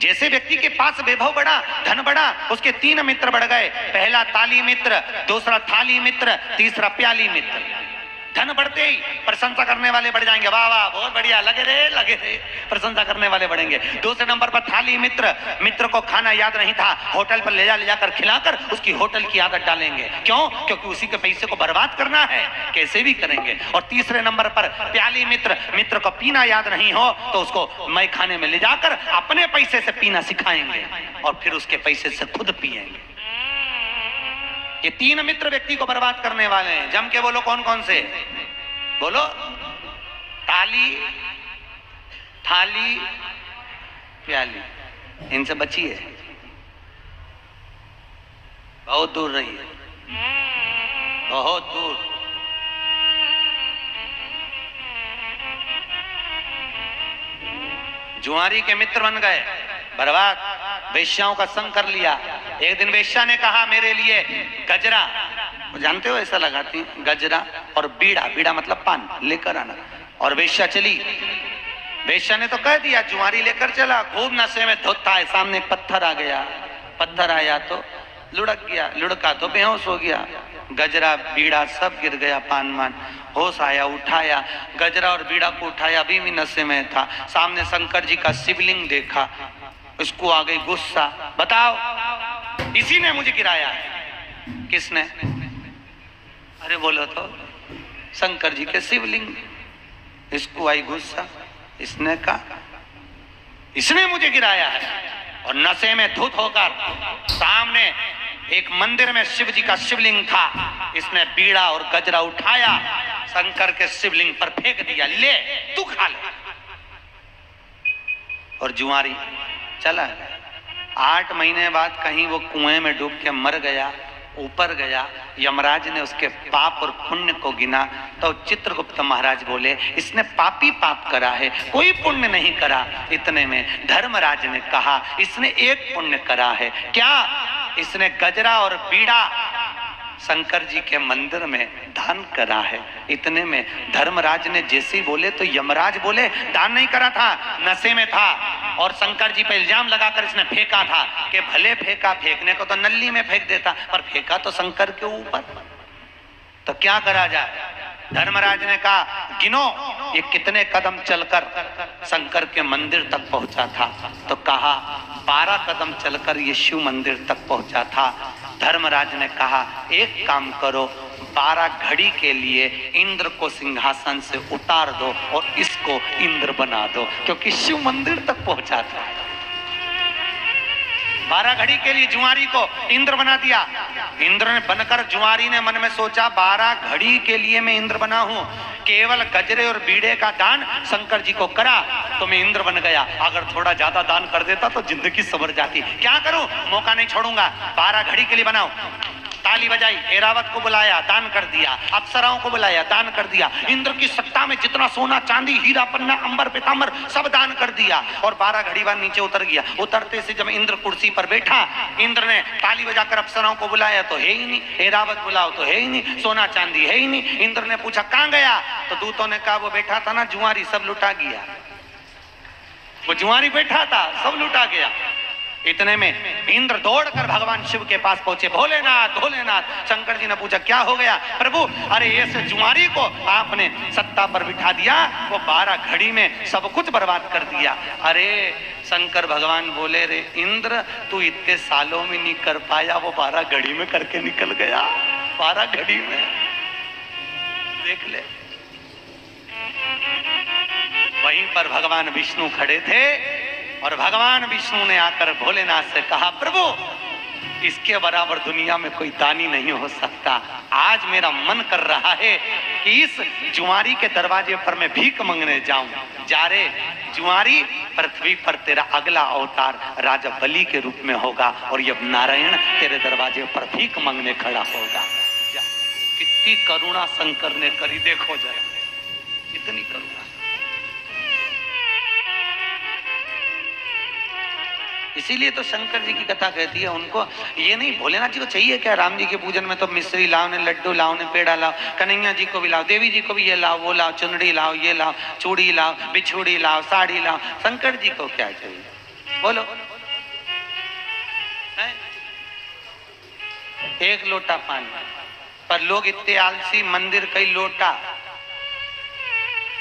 जैसे व्यक्ति के पास वैभव बढ़ा, धन बढ़ा, उसके 3 मित्र बढ़ गए। पहला ताली मित्र, दूसरा थाली मित्र, तीसरा प्याली मित्र। धन बढ़ते ही प्रशंसा करने वाले बढ़ जाएंगे, वाह वाह बहुत बढ़िया, लगे रे, प्रशंसा करने वाले बढ़ेंगे। दूसरे नंबर पर थाली मित्र, मित्र को खाना याद नहीं था, होटल पर ले जाकर खिलाकर उसकी होटल की आदत डालेंगे। क्यों? क्योंकि उसी के पैसे को बर्बाद करना है, कैसे भी करेंगे। और तीसरे नंबर पर प्याली मित्र, मित्र को पीना याद नहीं हो तो उसको मय खाने में ले जाकर अपने पैसे से पीना सिखाएंगे और फिर उसके पैसे से खुद पिएंगे। ये 3 मित्र व्यक्ति को बर्बाद करने वाले हैं। जम के बोलो कौन कौन से? बोलो। ताली, थाली, प्याली। इनसे बचिए, बहुत दूर रहिए, बहुत दूर। जुआरी के मित्र बन गए, बर्बाद। वेश्याओं का संग कर लिया। एक दिन वेश्या ने कहा मेरे लिए गजरा, जानते हो ऐसा लगाती गजरा और बीड़ा, बीड़ा मतलब पान, लेकर आना। और वेश्या चली। वेश्या ने तो कह दिया, जुआरी लेकर चला, खूब नशे में धोता है। सामने एक पत्थर आ गया, पत्थर आया तो लुढ़क गया, लुढ़का तो बेहोश हो गया। गजरा बीड़ा सब गिर गया, पान मान। होश आया, उठाया, गजरा और बीड़ा को उठाया, अभी भी नशे में था। सामने शंकर जी का शिवलिंग देखा, उसको आ गई गुस्सा, बताओ इसी ने मुझे गिराया है। किसने? अरे बोलो तो, शंकर जी के शिवलिंग। इसको आई गुस्सा, इसने कहा इसने मुझे गिराया है। और नशे में धुत होकर सामने एक मंदिर में शिव जी का शिवलिंग था, इसने बीड़ा और गजरा उठाया, शंकर के शिवलिंग पर फेंक दिया, ले तू खा ले। और जुआरी चला। 8 महीने बाद कहीं वो कुएं में डूब के मर गया, ऊपर गया। यमराज ने उसके पाप और पुण्य को गिना तो चित्रगुप्त महाराज बोले इसने पापी पाप करा है, कोई पुण्य नहीं करा। इतने में धर्मराज ने कहा इसने एक पुण्य करा है। क्या? इसने गजरा और बीड़ा शंकर जी के मंदिर में दान करा है। इतने में धर्मराज ने जैसे ही बोले तो यमराज बोले दान नहीं करा था, नशे में था। और शंकर जी पे इल्जाम लगाकर इसने फेंका था कि भले फेंका, फेंकने को तो नल्ली में फेंक देता, पर फेंका तो शंकर के ऊपर, तो क्या करा जाए। धर्मराज ने कहा गिनो ये कितने कदम चलकर शंकर के मंदिर तक पहुंचा था। तो कहा 12 कदम चलकर ये शिव मंदिर तक पहुंचा था। धर्मराज ने कहा एक काम करो, 12 घड़ी के लिए इंद्र को सिंहासन से उतार दो और इसको इंद्र बना दो, क्योंकि शिव मंदिर तक पहुंचा था। 12 घड़ी के लिए जुआरी को इंद्र बना दिया। इंद्र ने बनकर जुआरी ने मन में सोचा 12 घड़ी के लिए मैं इंद्र बना हूं, केवल गजरे और बीड़े का दान शंकर जी को करा तो मैं इंद्र बन गया। अगर थोड़ा ज्यादा दान कर देता तो जिंदगी संवर जाती। क्या करूं? मौका नहीं छोड़ूंगा। 12 घड़ी के लिए बनाओ। ताली बजाई, एरावत को बुलाया, दान कर दिया। अप्सराओं को बुलाया, दान कर दिया। इंद्र की सत्ता में जितना सोना चांदी हीरा पन्ना अंबर पीतांबर सब दान कर दिया। और 12 घड़ी बाद नीचे उतर गया। उतरते से जब इंद्र कुर्सी पर बैठा, इंद्र ने ताली बजाकर अप्सराओं को बुलाया तो है ही नहीं, एरावत बुलाओ तो है ही नहीं, सोना चांदी है ही नहीं। इंद्र ने पूछा कहां गया? तो दूतों ने कहा वो बैठा था ना जुआरी, सब लुटा गया। वो जुआरी बैठा था, सब लुटा गया। इतने में इंद्र दौड़कर भगवान शिव के पास पहुंचे। भोलेनाथ भोलेनाथ। शंकर जी ने पूछा क्या हो गया? प्रभु अरे ऐसे जुआरी को आपने सत्ता पर बिठा दिया, वो 12 घड़ी में सब कुछ बर्बाद कर दिया। अरे शंकर भगवान बोले रे इंद्र तू इतने सालों में नहीं कर पाया, वो 12 घड़ी में करके निकल गया। 12 घड़ी में देख ले। वहीं पर भगवान विष्णु खड़े थे और भगवान विष्णु ने आकर भोलेनाथ से कहा प्रभु इसके बराबर दुनिया में कोई दानी नहीं हो सकता। आज मेरा मन कर रहा है कि इस जुआरी के दरवाजे पर मैं भीख मांगने जाऊं। जा रे जुआरी, पृथ्वी पर तेरा अगला अवतार राजा बलि के रूप में होगा और यह नारायण तेरे दरवाजे पर भीख मांगने खड़ा होगा। कितनी करुणा शंकर ने करी, देखो जरा कितनी करुणा। इसीलिए तो शंकर जी की कथा कहती है उनको ये नहीं, भोलेनाथ जी को चाहिए क्या, राम जी के पूजन में तो मिश्री लाओ ने, लड्डू लाओ ने, पेड़ा लाओ, कन्हैया जी को भी लाओ, देवी जी को भी ये लाओ वो लाओ, चुनरी लाओ ये लाओ, चूड़ी लाओ, बिछुड़ी लाओ, साड़ी लाओ। शंकर जी को क्या चाहिए बोलो? है? एक लोटा पानी, पर लोग इतने आलसी, मंदिर कई लोटा,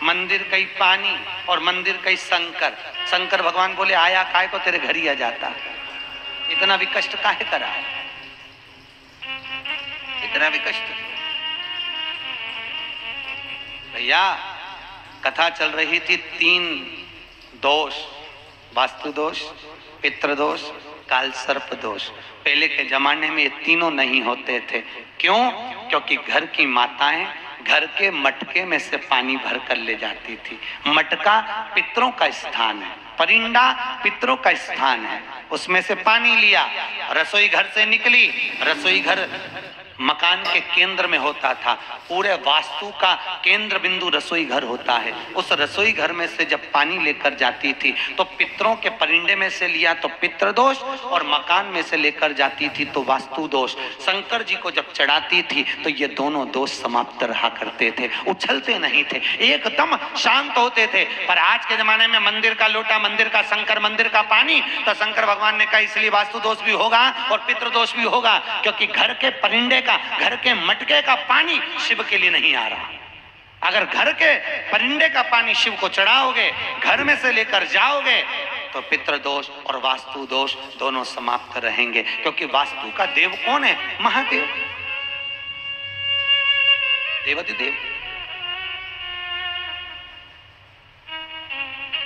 मंदिर कई पानी और मंदिर कई शंकर। शंकर भगवान बोले आया काय को तेरे घर ही आ जाता, इतना भी कष्ट काहे करा, इतना भी कष्ट। भैया कथा चल रही थी, 3 दोष, वास्तु दोष, पितृ दोष, काल सर्प दोष। पहले के जमाने में ये तीनों नहीं होते थे। क्यों? क्योंकि घर की माताएं घर के मटके में से पानी भर कर ले जाती थी। मटका पितरों का स्थान है, परिंदा पितरों का स्थान है, उसमें से पानी लिया, रसोई घर से निकली, रसोई घर मकान के केंद्र में होता था, पूरे वास्तु का केंद्र बिंदु रसोई घर होता है। उस रसोई घर में से जब पानी लेकर जाती थी तो पितरों के परिंदे में से लिया तो पितृ दोष, और मकान में से लेकर जाती थी तो वास्तु दोष। शंकर जी को जब चढ़ाती थी तो ये दोनों दोष समाप्त रहा करते थे, उछलते नहीं थे, एकदम शांत होते थे। पर आज के जमाने में मंदिर का लोटा, मंदिर का शंकर, मंदिर का पानी, तो शंकर भगवान ने कहा इसलिए वास्तु दोष भी होगा और पितृ दोष भी होगा, क्योंकि घर के परिंदे, घर के मटके का पानी शिव के लिए नहीं आ रहा। अगर घर के परिंदे का पानी शिव को चढ़ाओगे, घर में से लेकर जाओगे, तो पितृ दोष और वास्तु दोष दोनों समाप्त रहेंगे। क्योंकि वास्तु का देव कौन है? महादेव, देवाधिदेव।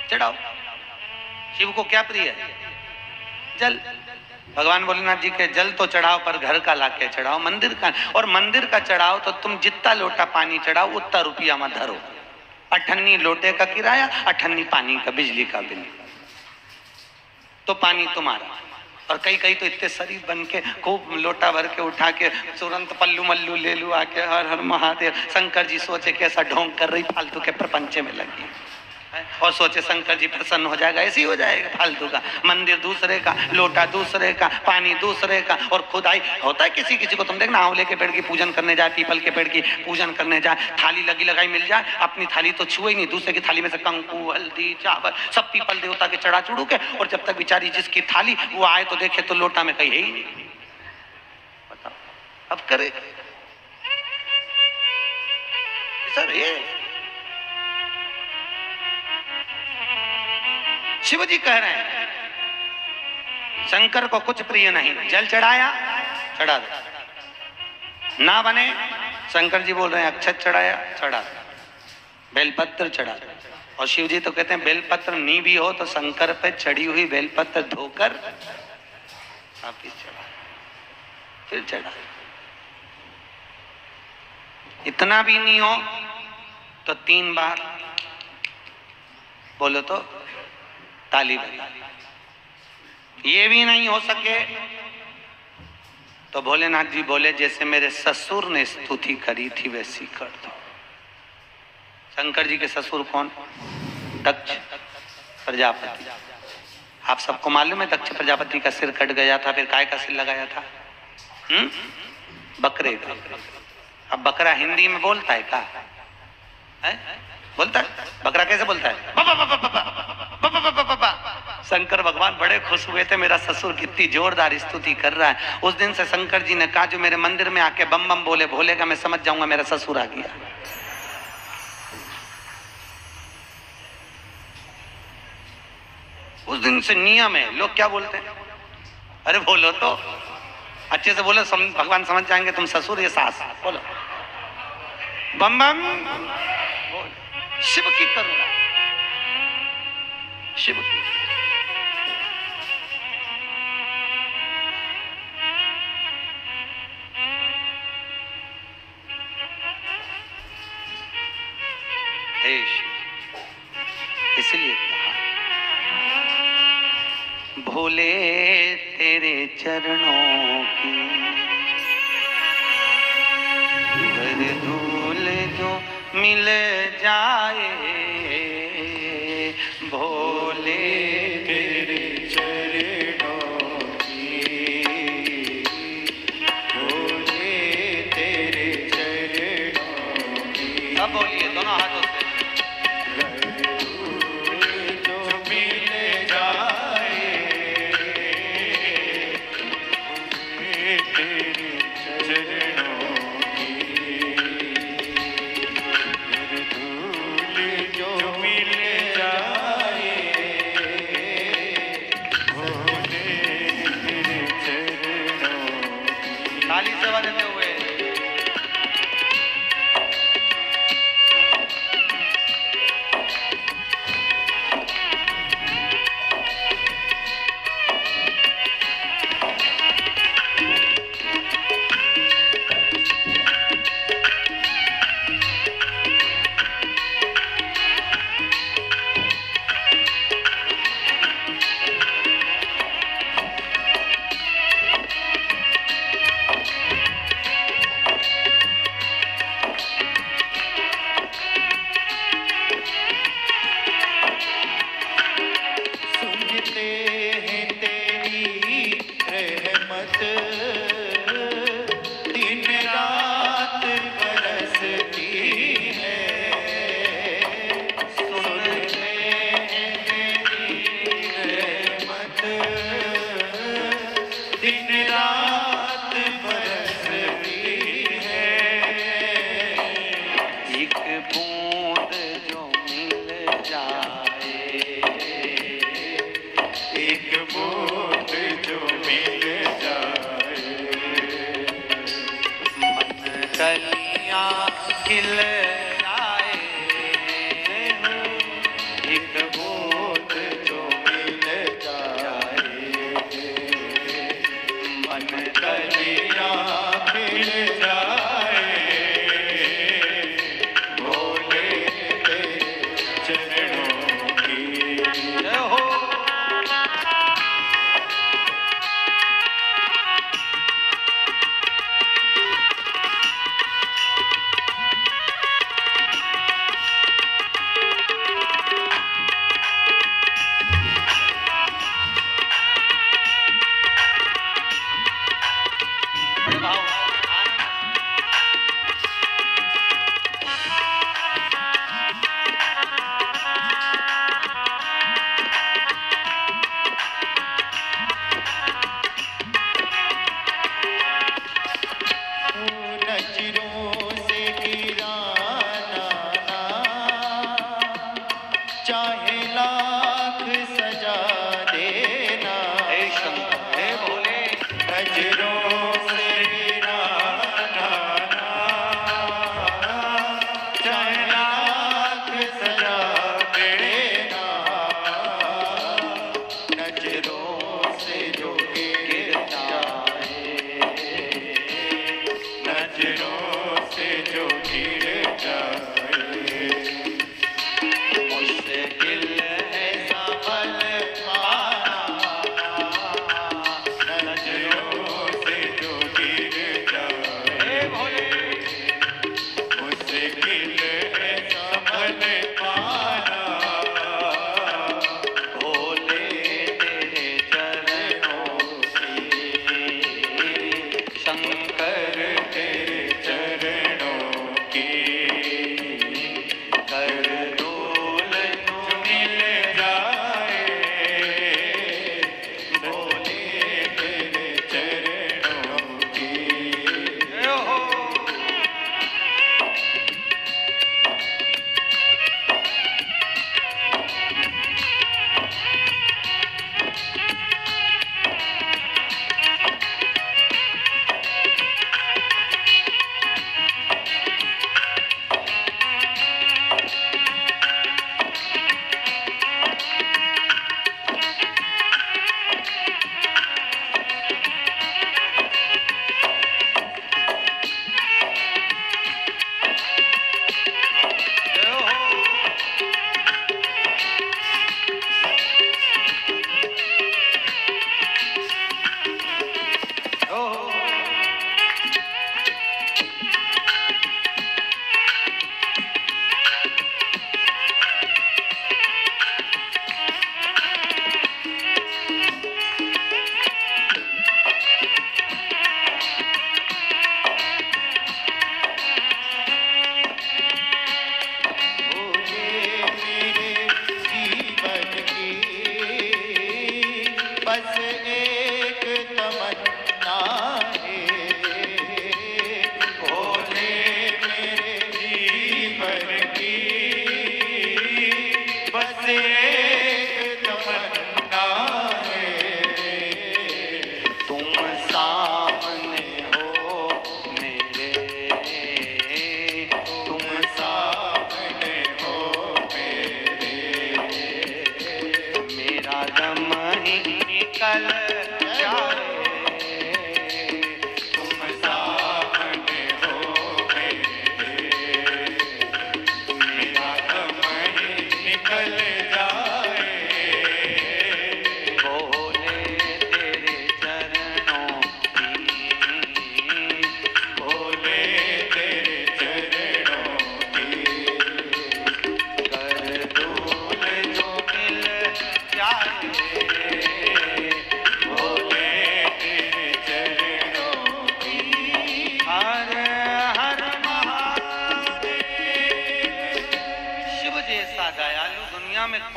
चढ़ाओ। शिव को क्या प्रिय है? जल। भगवान भोलेनाथ जी के जल तो चढ़ाओ, पर घर का लाके चढ़ाओ, मंदिर का। और मंदिर का चढ़ाओ तो तुम जितना लोटा पानी चढ़ाओ उतना रुपया मत धरो। 98 लोटे का किराया, 98 पानी का, बिजली का बिल, तो पानी तुम्हारा। और कई कई तो इतने शरीफ बन के खूब लोटा भर के उठा के तुरंत पल्लू मल्लू ले लू आके, हर हर महादेव। शंकर जी सोचे कैसा ढोंग कर रही, फालतू के प्रपंच में लगी, और सोचे शंकर जी प्रसन्न हो जाएगा, ऐसे ही हो जाएगा फालतू का। मंदिर दूसरे का, लोटा दूसरे का, पानी दूसरे का, और खुदाई होता है किसी किसी को। तुम देखना, आंवले के पेड़ की पूजन करने जाए, पीपल के पेड़ की पूजन करने जाए, थाली लगी लगाई मिल जाए, अपनी थाली तो छुए ही नहीं, दूसरे की थाली में से कंकु, हल्दी, चावल सब पीपल देवता के चढ़ा चुड़ू के, और जब तक बेचारी जिसकी थाली वो आए तो देखे तो लोटा में कहीं है ही नहीं। बताओ अब करे सर ये। शिव जी कह रहे हैं शंकर को कुछ प्रिय नहीं, जल चढ़ाया चढ़ा दो, ना बने शंकर जी बोल रहे हैं अक्षत चढ़ाया चढ़ा दो, बेलपत्र चढ़ा दो। और शिव जी तो कहते हैं बेलपत्र नहीं भी हो तो शंकर पे चढ़ी हुई बेलपत्र धोकर वापिस चढ़ा, फिर चढ़ा। इतना भी नहीं हो तो 3 बार बोलो तो ताली बजा। ये भी नहीं हो सके तो भोलेनाथ जी बोले जैसे मेरे ससुर ने स्तुति करी थी वैसी कर दो। शंकर जी के ससुर कौन? दक्ष प्रजापति। आप सबको मालूम है दक्ष प्रजापति का सिर कट गया था, फिर काय का सिर लगाया था? बकरे का। अब बकरा हिंदी में बोलता है क्या? है? बोलता है? बकरा कैसे बोलता है? बा, बा, बा, बा, बा, बा, बा, बा, बा, बा। शंकर भगवान बड़े खुश हुए थे, मेरा ससुर कितनी जोरदार स्तुति कर रहा है। उस दिन से शंकर जी ने कहा जो मेरे मंदिर में आके बम बम बोले भोलेगा, मैं समझ जाऊंगा मेरा ससुर आ गया। उस दिन से नियम है। लोग क्या बोलते हैं? अरे बोलो तो अच्छे से बोलो, भगवान समझ जाएंगे तुम ससुर या सास। बोलो बम बम। शिव की करुणा, शिव की। इसलिए भोले तेरे चरणों की भर धूल जो मिल जाए, भोले तेरे चरणों मत दिन रात बरसती है। सुन ले मेरी रहमत दिन रात बरसती है। एक बूंद जो मिल जाए, एक बूंद जो मिल जाए, मन कलियां खिल जाए। एक बूंद जो मिल जाए, मन कलियां खिल जाए। भोले तेरे चरणों की जय हो। बड़े भाव नजरों से गिराना ना, चाहे लाख सजा देना। हे शंकर, हे भोले। नजरों से गिराना ना, चाहे लाख सजा देना। नजरों से जो गिर जाए, नजरों से जो गिर जाए, मुश्किल है संभल पाना। नजरों से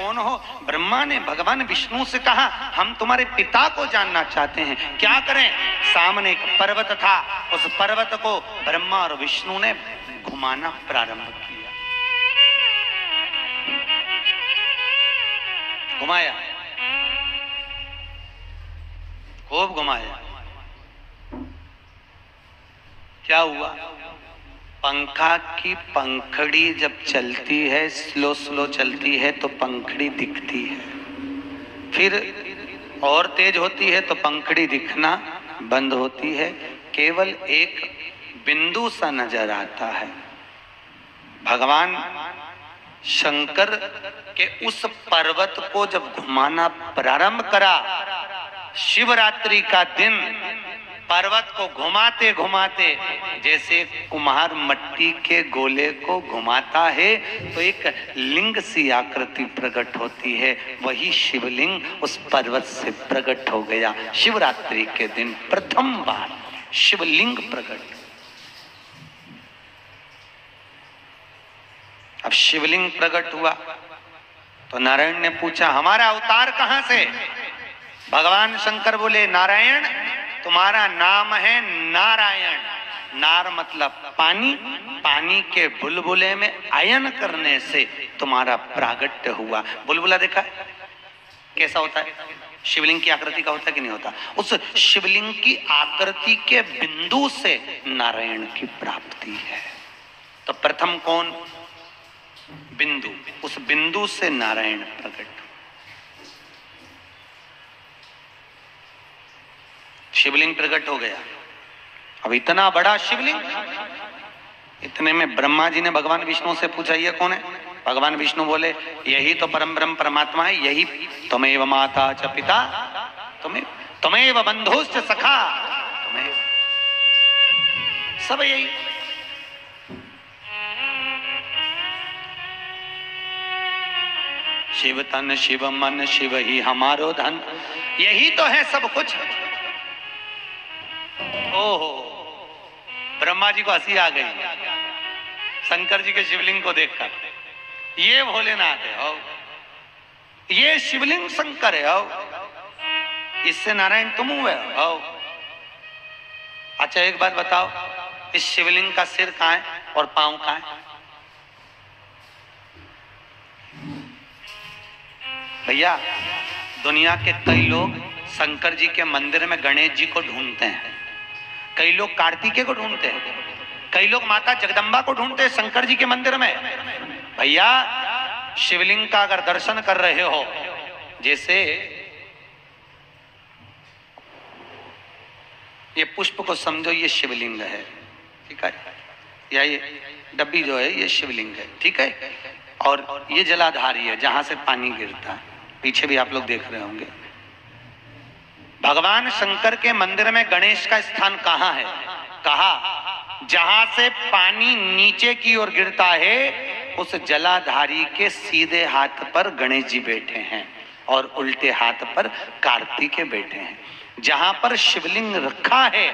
कौन हो? ब्रह्मा ने भगवान विष्णु से कहा हम तुम्हारे पिता को जानना चाहते हैं, क्या करें? सामने एक पर्वत था, उस पर्वत को ब्रह्मा और विष्णु ने घुमाना प्रारंभ किया। घुमाया, खूब घुमाया। क्या हुआ? पंखा की पंखड़ी जब चलती है, स्लो स्लो चलती है तो पंखड़ी दिखती है, फिर और तेज होती है तो पंखड़ी दिखना बंद होती है, केवल एक बिंदु सा नजर आता है। भगवान शंकर के उस पर्वत को जब घुमाना प्रारंभ करा, शिवरात्रि का दिन, पर्वत को घुमाते घुमाते जैसे कुम्हार मट्टी के गोले को घुमाता है तो एक लिंग सी आकृति प्रकट होती है, वही शिवलिंग उस पर्वत से प्रकट हो गया। शिवरात्रि के दिन प्रथम बार शिवलिंग प्रकट। अब शिवलिंग प्रकट हुआ तो नारायण ने पूछा हमारा अवतार कहां से? भगवान शंकर बोले नारायण, तुम्हारा नाम है नारायण। नार मतलब पानी, पानी के बुलबुले में आयन करने से तुम्हारा प्रागट्य हुआ। बुलबुला देखा है कैसा होता है? शिवलिंग की आकृति का होता है कि नहीं होता? उस शिवलिंग की आकृति के बिंदु से नारायण की प्राप्ति है। तो प्रथम कौन? बिंदु, उस बिंदु से नारायण प्रकट। शिवलिंग प्रकट हो गया। अब इतना बड़ा शिवलिंग, इतने में ब्रह्मा जी ने भगवान विष्णु से पूछा ये कौन है? भगवान विष्णु बोले यही तो परम ब्रह्म परमात्मा है, यही त्वमेव माता च पिता त्वमेव बंधुश्च सखा, त्वमेव, सब यही। शिव तन शिव मन शिव ही हमारो धन, यही तो है सब कुछ। ओहो, ब्रह्मा जी को हंसी आ गई शंकर जी के शिवलिंग को देखकर। ये भोलेनाथ है हो, ये शिवलिंग शंकर है हो, इससे नारायण तुम हुए हो। अच्छा एक बात बताओ, इस शिवलिंग का सिर कहां है और पांव कहां है? भैया दुनिया के कई लोग शंकर जी के मंदिर में गणेश जी को ढूंढते हैं, कई लोग कार्तिकेय को ढूंढते हैं, कई लोग माता जगदम्बा को ढूंढते हैं शंकर जी के मंदिर में। भैया शिवलिंग का अगर दर्शन कर रहे हो, जैसे ये पुष्प को समझो ये शिवलिंग है, ठीक है, या ये डब्बी जो है ये शिवलिंग है, ठीक है, और ये जलाधारी है जहां से पानी गिरता है, पीछे भी आप लोग देख रहे होंगे। भगवान शंकर के मंदिर में गणेश का स्थान कहां है? कहा जहां से पानी नीचे की ओर गिरता है उस जलाधारी के सीधे हाथ पर गणेश जी बैठे हैं और उल्टे हाथ पर कार्तिकेय बैठे हैं। जहां पर शिवलिंग रखा है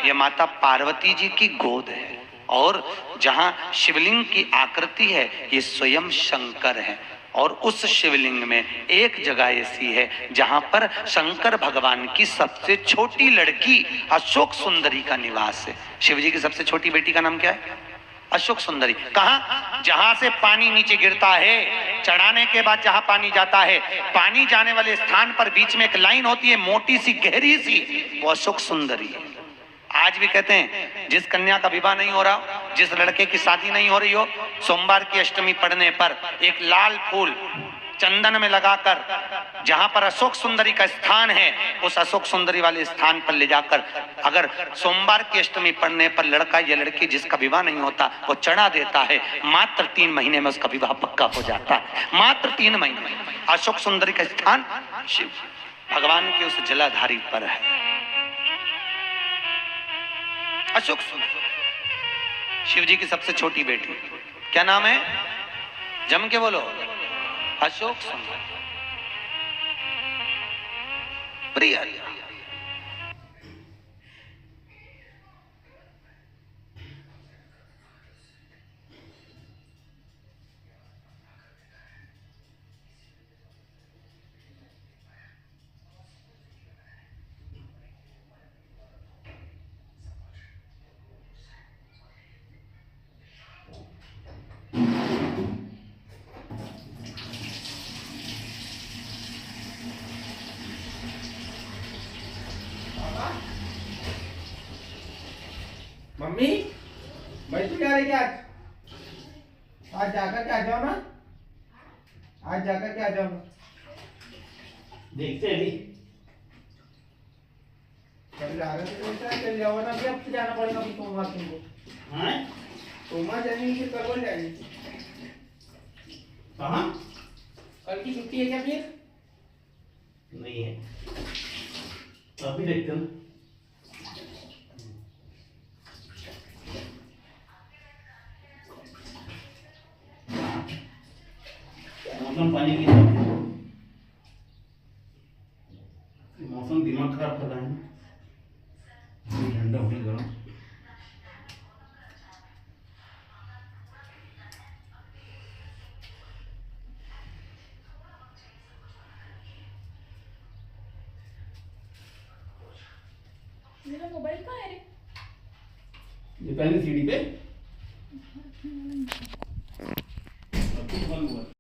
यह माता पार्वती जी की गोद है, और जहां शिवलिंग की आकृति है ये स्वयं शंकर है। और उस शिवलिंग में एक जगह ऐसी है जहां पर शंकर भगवान की सबसे छोटी लड़की अशोक सुंदरी का निवास है। शिव जी की सबसे छोटी बेटी का नाम क्या है? अशोक सुंदरी। कहां? जहां से पानी नीचे गिरता है, चढ़ाने के बाद जहां पानी जाता है, पानी जाने वाले स्थान पर बीच में एक लाइन होती है मोटी सी गहरी सी, वो अशोक सुंदरी है। आज भी कहते हैं जिस कन्या का विवाह नहीं हो रहा, जिस लड़के की शादी नहीं हो रही हो, सोमवार की अष्टमी पड़ने पर एक लाल फूल चंदन में लगाकर जहां पर अशोक सुंदरी का स्थान है उस अशोक सुंदरी वाले स्थान पर ले जाकर अगर सोमवार की अष्टमी पड़ने पर लड़का या लड़की जिसका विवाह नहीं होता वो चढ़ा देता है, मात्र 3 महीने में उसका विवाह पक्का हो जाता है। मात्र 3 महीने। अशोक सुंदरी का स्थान शिव भगवान के उस जलाधारी पर है। अशोक सुंदरी शिव जी की सबसे छोटी बेटी, क्या नाम है? जम के बोलो। अशोक सुंदरी। प्रिया मम्मी भाई तू जा रही क्या आज जाकर के आ जाओ ना, आज जाकर के आ जाओ ना, देखते हैं अभी। कल जा रहे थे चल जाओ ना, अभी अब जाना पड़ेगा सोमवार तुमको। हाँ सोमवार जाएंगे फिर कल जाएंगे। कहाँ? कल की छुट्टी है क्या फिर? नहीं है, अभी देखते हैं। मौसम पानी की मौसम दिमाग खराब कर रहा है ना, ठंडा होने गर्म। मेरा मोबाइल कहाँ है रे? ये पहले सीढ़ी पे अब कुछ बंद हुआ।